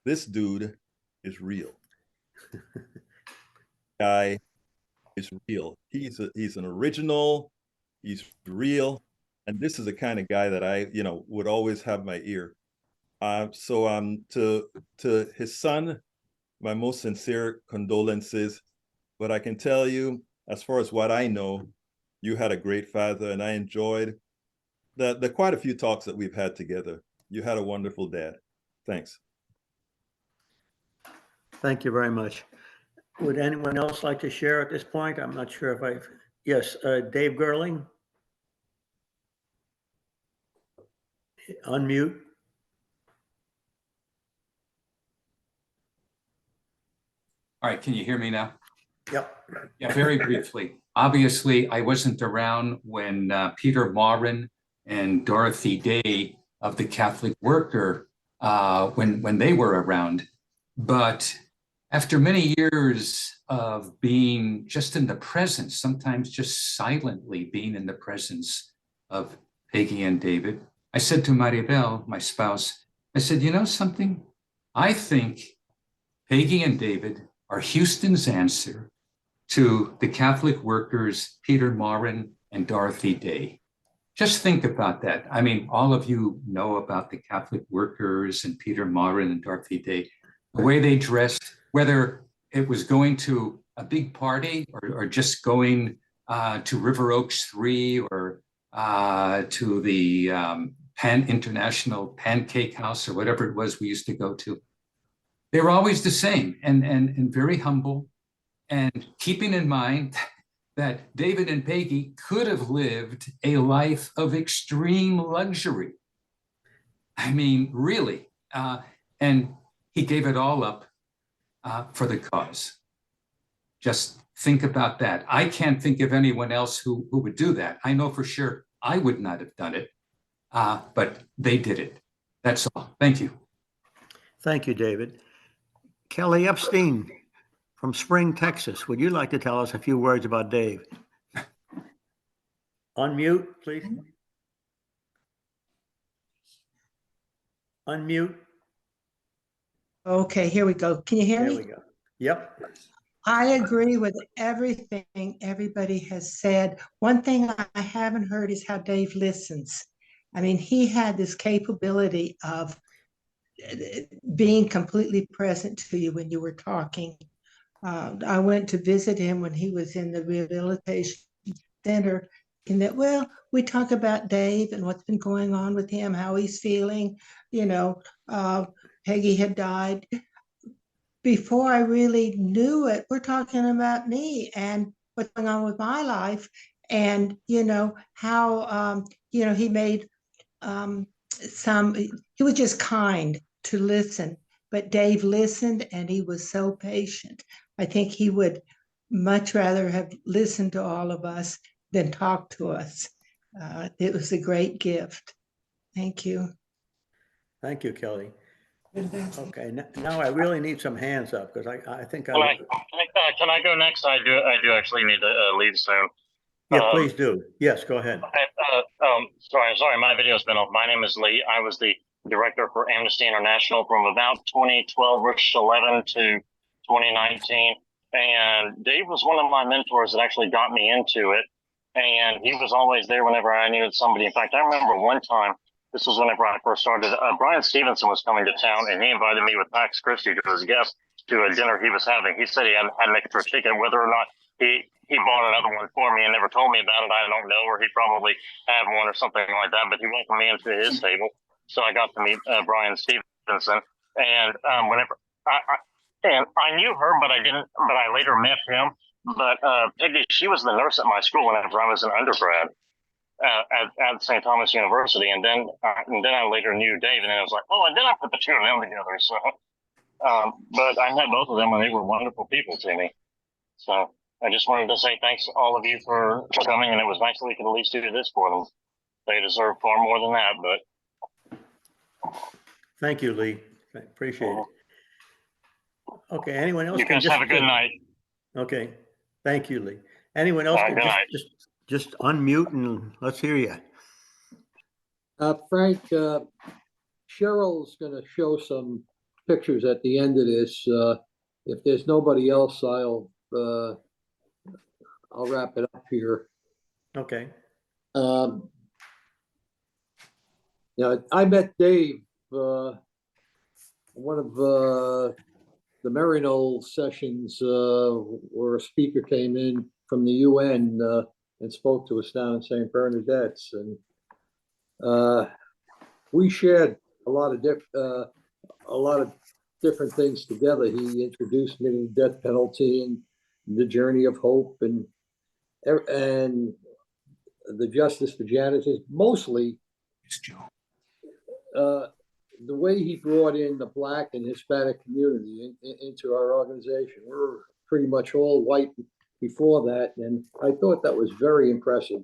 this dude is real. Guy is real. He's an original. He's real, and this is the kind of guy that I, would always have my ear. So to his son, my most sincere condolences. But I can tell you, as far as what I know, you had a great father, and I enjoyed the quite a few talks that we've had together. You had a wonderful dad. Thanks. Thank you very much. Would anyone else like to share at this point? I'm not sure if yes, Dave Gerling. Unmute. All right, can you hear me now? Yep. Yeah, very briefly. Obviously, I wasn't around when Peter Maurin and Dorothy Day of the Catholic Worker, when they were around. But after many years of being just in the presence, sometimes just silently being in the presence of Peggy and David, I said to Maribel, my spouse, I said, you know something? I think Peggy and David are Houston's answer to the Catholic Workers, Peter Maurin and Dorothy Day. Just think about that. I mean, all of you know about the Catholic Workers and Peter Maurin and Dorothy Day, the way they dressed, whether it was going to a big party or just going to River Oaks 3 or to the International Pancake House or whatever it was we used to go to. They were always the same and very humble, and keeping in mind that David and Peggy could have lived a life of extreme luxury. I mean, really. And he gave it all up for the cause. Just think about that. I can't think of anyone else who would do that. I know for sure I would not have done it, but they did it. That's all. Thank you. Thank you, David. Kelly Epstein from Spring, Texas. Would you like to tell us a few words about Dave? Unmute, please. Unmute. Okay, here we go. Can you hear me? There we go. Yep. I agree with everything everybody has said. One thing I haven't heard is how Dave listens. I mean, he had this capability of being completely present to you when you were talking. I went to visit him when he was in the rehabilitation center, and that, well, we talk about Dave and what's been going on with him, how he's feeling. Peggy had died. Before I really knew it, we're talking about me and what's going on with my life, and how he made he was just kind to listen. But Dave listened, and he was so patient. I think he would much rather have listened to all of us than talk to us. It was a great gift. Thank you. Thank you, Kelly. Okay, now I really need some hands up because I think can I go next? I do actually need to leave soon. Yeah, please do. Yes, go ahead. Sorry, my video's been off. My name is Lee. I was the director for Amnesty International from about 2012-11 to 2019. And Dave was one of my mentors that actually got me into it. and he was always there whenever I needed somebody. In fact, I remember one time, this was whenever I first started, Brian Stevenson was coming to town, and he invited me with Pax Christi to his guest to a dinner he was having. He said he had an extra ticket, whether or not he bought another one for me and never told me about it, I don't know, or he probably had one or something like that, but he welcomed me into his table. So I got to meet Brian Stevenson, and whenever and I knew her, but I later met him. But Peggy, she was the nurse at my school whenever I was an undergrad at St. Thomas University, and then I later knew Dave, and then I was like, oh, and then I put the two of them together. So, but I met both of them, and they were wonderful people to me. So I just wanted to say thanks to all of you for coming, and it was nice that we could at least do this for them. They deserve far more than that, but. Thank you, Lee. I appreciate it. Okay, anyone else? You guys have a good night. Okay, thank you, Lee. Anyone else can just unmute and let's hear you. Frank, Cheryl's going to show some pictures at the end of this. If there's nobody else, I'll wrap it up here. Okay. I met Dave one of the Maryknoll sessions where a speaker came in from the UN and spoke to us down in St. Bernadette's, and we shared a lot of different things together. He introduced me to the death penalty and the journey of hope and the justice for janitors. Mostly, the way he brought in the Black and Hispanic community into our organization. We're pretty much all white before that, and I thought that was very impressive.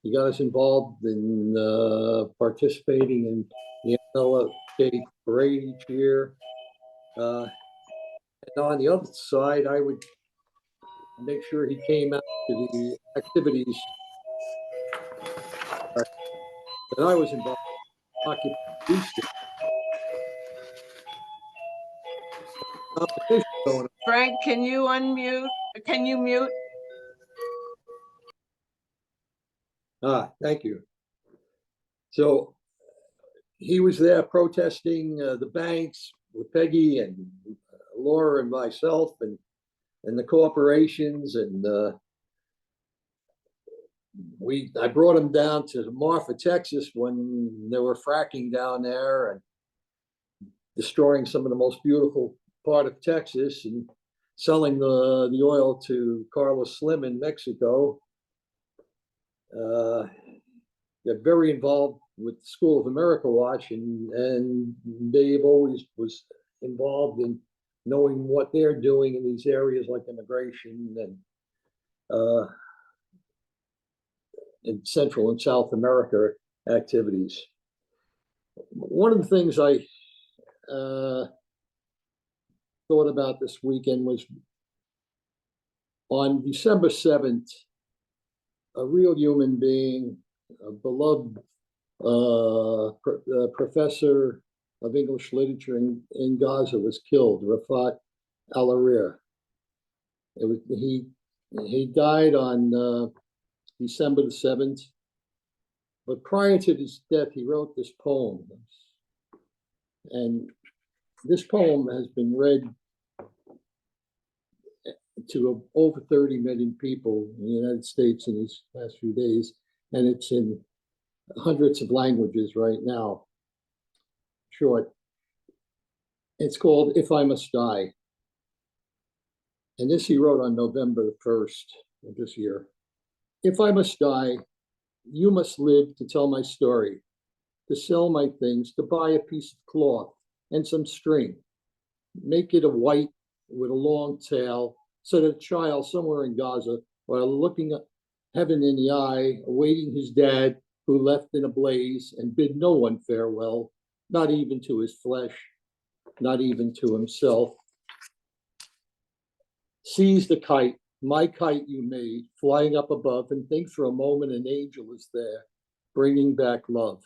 He got us involved in participating in the MLK parade each year. And on the other side, I would make sure he came out to the activities that I was involved in. Frank, can you unmute? Can you mute? Thank you. So he was there protesting the banks with Peggy and Laura and myself and the corporations, and I brought him down to Marfa, Texas, when they were fracking down there and destroying some of the most beautiful part of Texas and selling the oil to Carlos Slim in Mexico. Got very involved with the School of America Watch, and Dave always was involved in knowing what they're doing in these areas like immigration and Central and South America activities. One of the things I thought about this weekend was on December 7th, a real human being, a beloved professor of English literature in Gaza was killed, Rafat Al-Arir. He died on December the 7th, but prior to his death, he wrote this poem. And this poem has been read to over 30 million people in the United States in these last few days, and it's in hundreds of languages right now. Short. It's called If I Must Die. And this he wrote on November the 1st of this year. If I must die, you must live to tell my story, to sell my things, to buy a piece of cloth and some string. Make it a white with a long tail, so that a child somewhere in Gaza, while looking heaven in the eye, awaiting his dad who left in a blaze and bid no one farewell, not even to his flesh, not even to himself. Seize the kite, my kite you made, flying up above, and think for a moment an angel is there, bringing back love.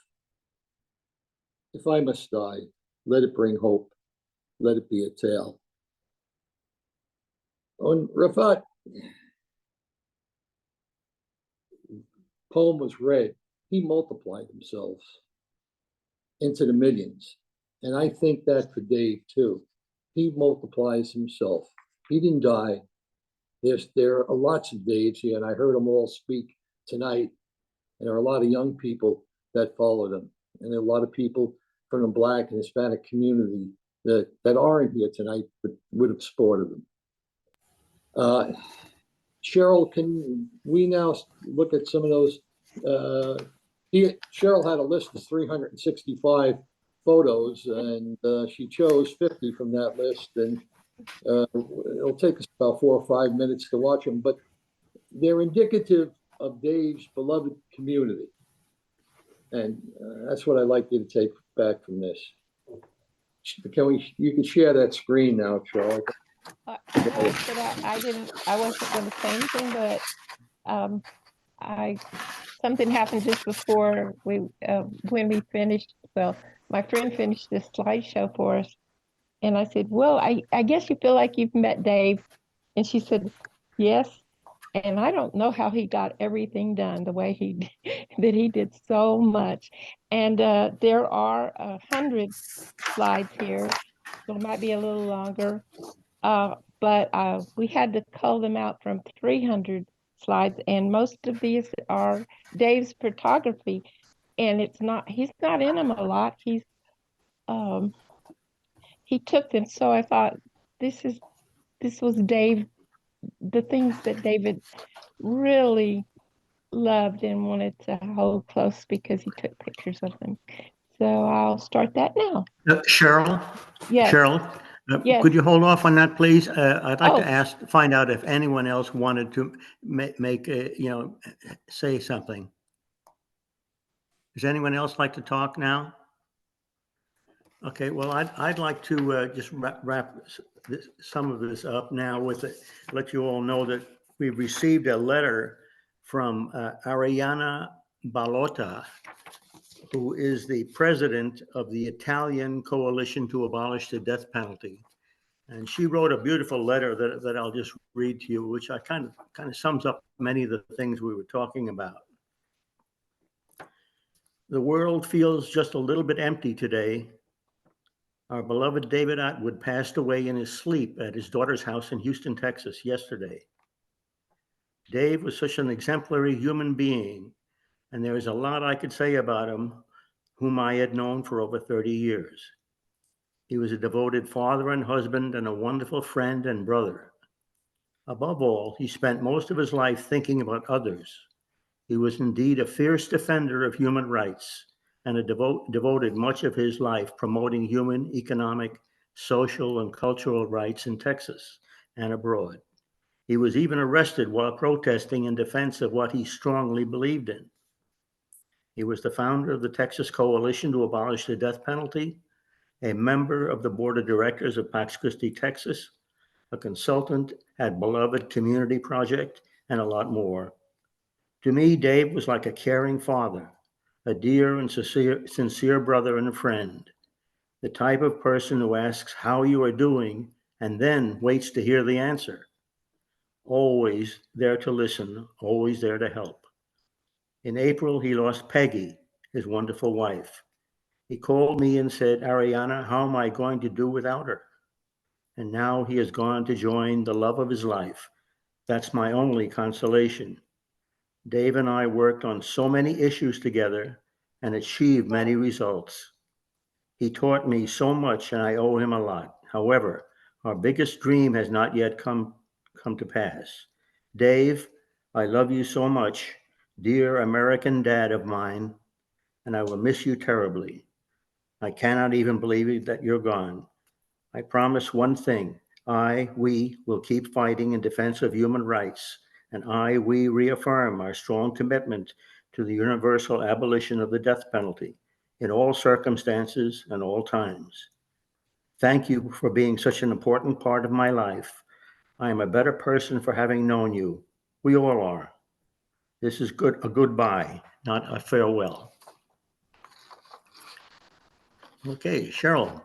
If I must die, let it bring hope, let it be a tale. On Rafat, poem was read, he multiplied himself into the millions. And I think that for Dave too. He multiplies himself. He didn't die. There are lots of Daves here, and I heard them all speak tonight. And there are a lot of young people that follow them. And there are a lot of people from the Black and Hispanic community that aren't here tonight, but would have supported them. Cheryl, can we now look at some of those? Cheryl had a list of 365 photos, and she chose 50 from that list. And it'll take us about 4 or 5 minutes to watch them, but they're indicative of Dave's beloved community. And that's what I'd like you to take back from this. You can share that screen now, Cheryl. I wasn't going to say anything, but something happened just before when we finished. Well, my friend finished this slideshow for us, and I said, "Well, I guess you feel like you've met Dave," and she said, "Yes." And I don't know how he got everything done the way that he did so much. And there are 100 slides here, so it might be a little longer. But we had to cull them out from 300 slides, and most of these are Dave's photography, and he's not in them a lot. He took them, so I thought this was Dave, the things that David really loved and wanted to hold close because he took pictures of them. So I'll start that now. Cheryl? Yes. Cheryl, Yes. could you hold off on that, please? I'd like Oh. to find out if anyone else wanted to say something. Does anyone else like to talk now? Okay, well, I'd like to just wrap some of this up now with let you all know that we've received a letter from Arianna Ballotta, who is the president of the Italian Coalition to Abolish the Death Penalty. And she wrote a beautiful letter that I'll just read to you, which I kind of sums up many of the things we were talking about. The world feels just a little bit empty today. Our beloved David Atwood passed away in his sleep at his daughter's house in Houston, Texas yesterday. Dave was such an exemplary human being, and there is a lot I could say about him, whom I had known for over 30 years. He was a devoted father and husband and a wonderful friend and brother. Above all, he spent most of his life thinking about others. He was indeed a fierce defender of human rights and devoted much of his life promoting human, economic, social, and cultural rights in Texas and abroad. He was even arrested while protesting in defense of what he strongly believed in. He was the founder of the Texas Coalition to Abolish the Death Penalty, a member of the board of directors of Pax Christi, Texas, a consultant at Beloved Community Project, and a lot more. To me, Dave was like a caring father, a dear and sincere brother and a friend, the type of person who asks how you are doing and then waits to hear the answer. Always there to listen, always there to help. In April, he lost Peggy, his wonderful wife. He called me and said, "Arianna, how am I going to do without her?" And now he has gone to join the love of his life. That's my only consolation. Dave and I worked on so many issues together and achieved many results. He taught me so much and I owe him a lot. However, our biggest dream has not yet come to pass. Dave, I love you so much, dear American dad of mine, and I will miss you terribly. I cannot even believe that you're gone. I promise one thing. We will keep fighting in defense of human rights, and we reaffirm our strong commitment to the universal abolition of the death penalty in all circumstances and all times. Thank you for being such an important part of my life. I am a better person for having known you. We all are. This is a goodbye, not a farewell. Okay, Cheryl.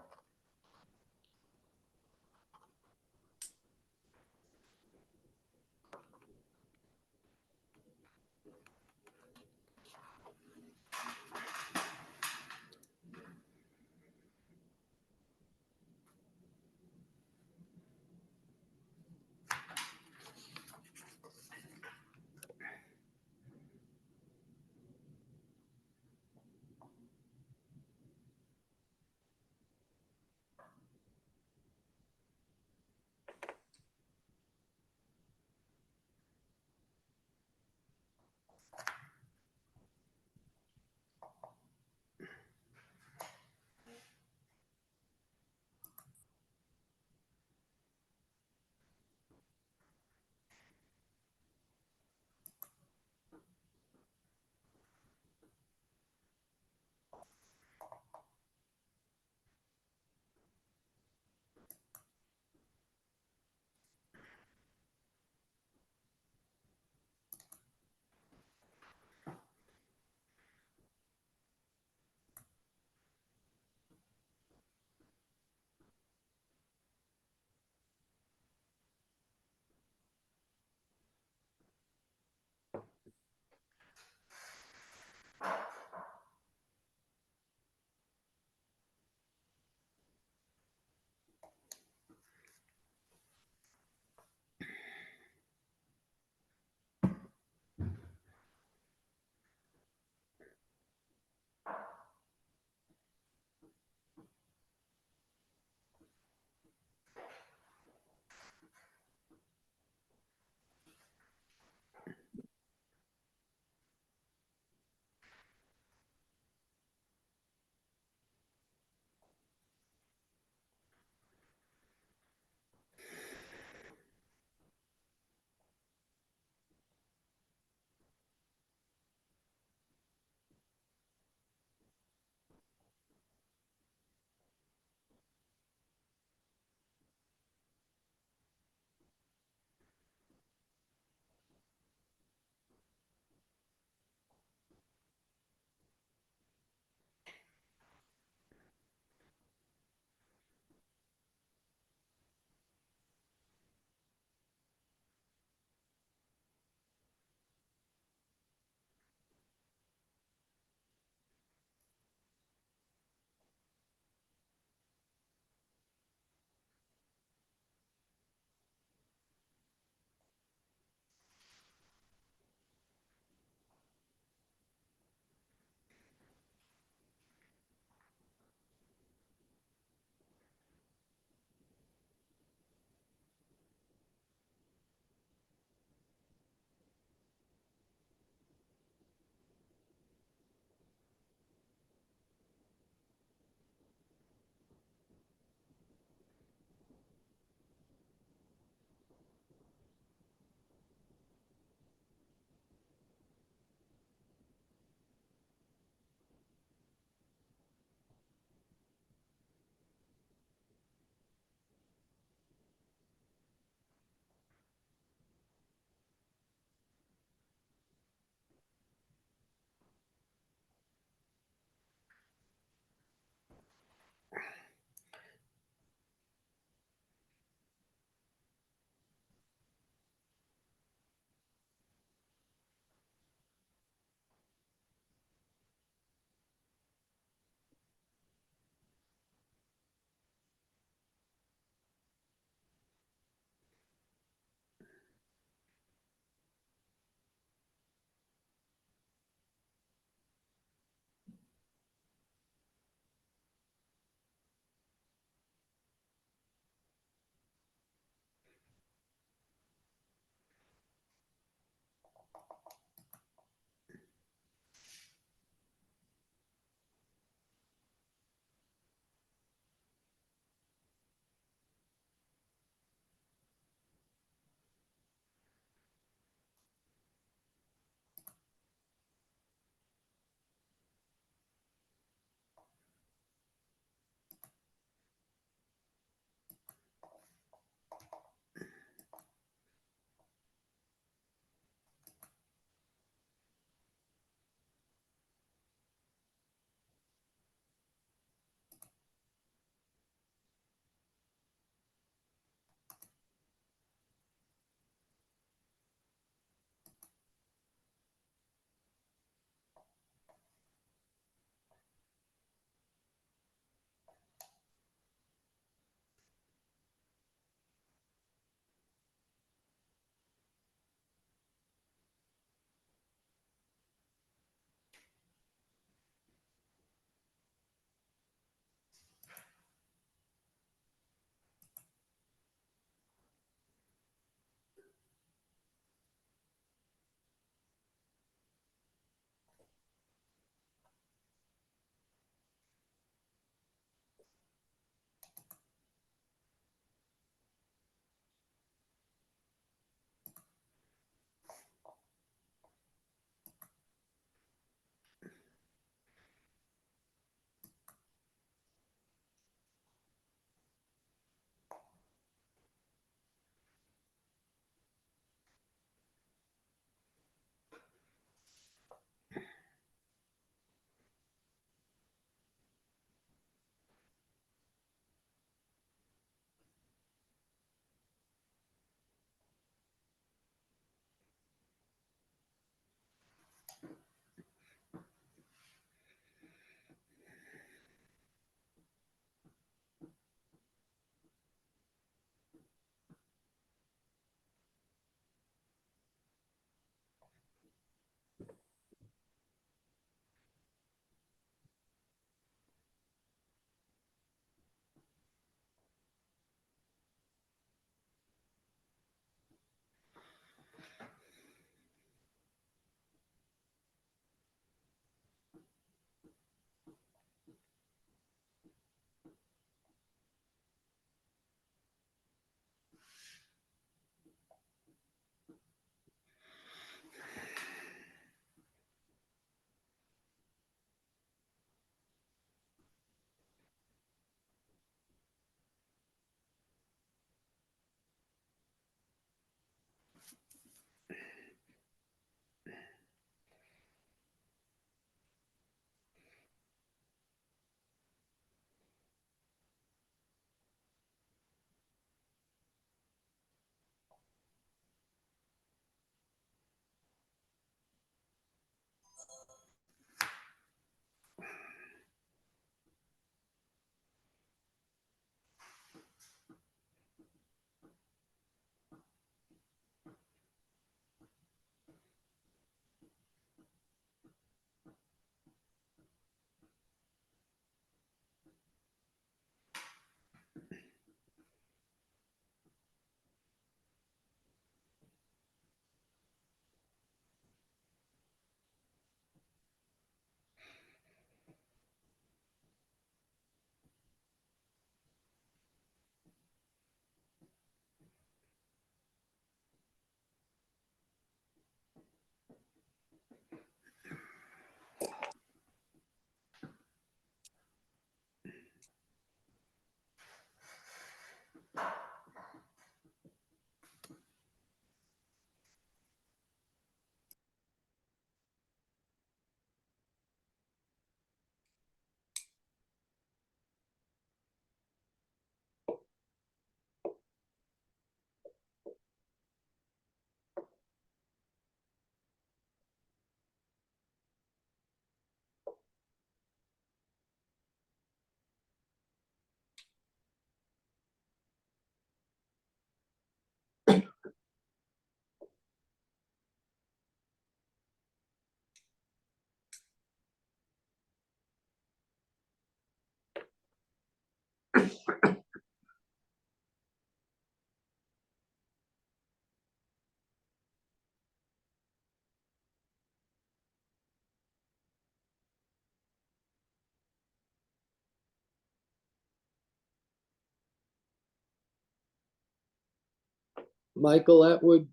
Michael Atwood,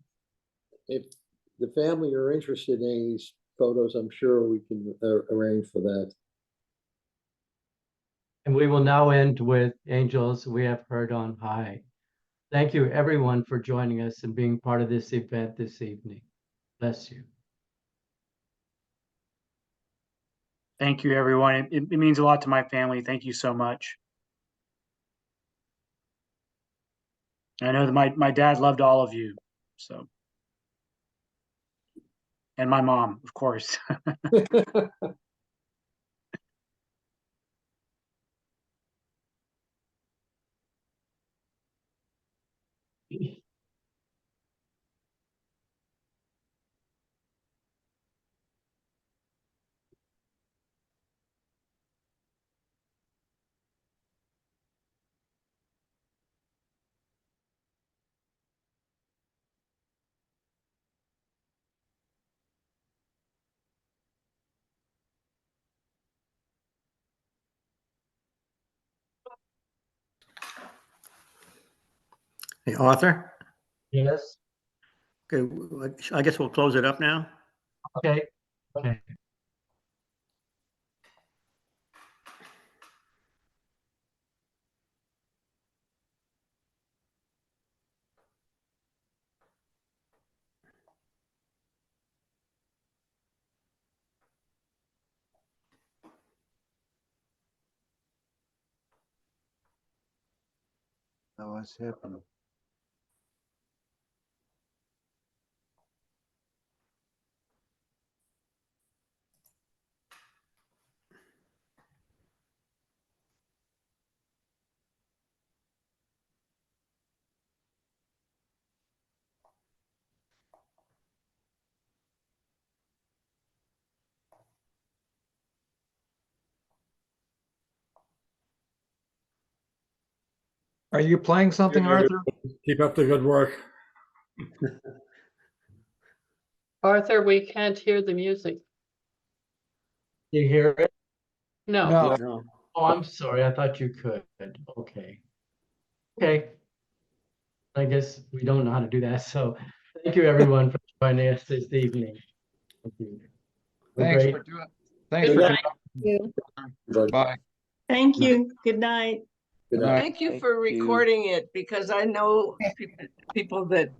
if the family are interested in these photos, I'm sure we can arrange for that. And we will now end with Angels We Have Heard on High. Thank you, everyone, for joining us and being part of this event this evening. Bless you. Thank you, everyone. It means a lot to my family. Thank you so much. I know that my dad loved all of you, so. And my mom, of course. Hey, Arthur? Yes. Okay, I guess we'll close it up now. Okay. Okay. What's happening? Are you playing something, Arthur? Keep up the good work. Arthur, we can't hear the music. Do you hear it? No. No. Oh, I'm sorry. I thought you could. Okay. Okay. I guess we don't know how to do that. So thank you, everyone, for joining us this evening. Thank you. Thanks Great. for doing. Thanks Good for night. coming. Bye. Thank you. Good night. Good night. Thank you for recording it, because I know people that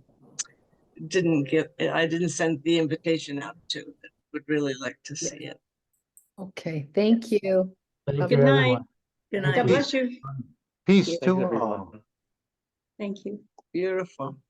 didn't get, I didn't send the invitation out to, that would really like to see it. Okay, thank you. Thank Good you, night. everyone. Good night. God bless you. Peace Thank to you, all. Thank you. Beautiful.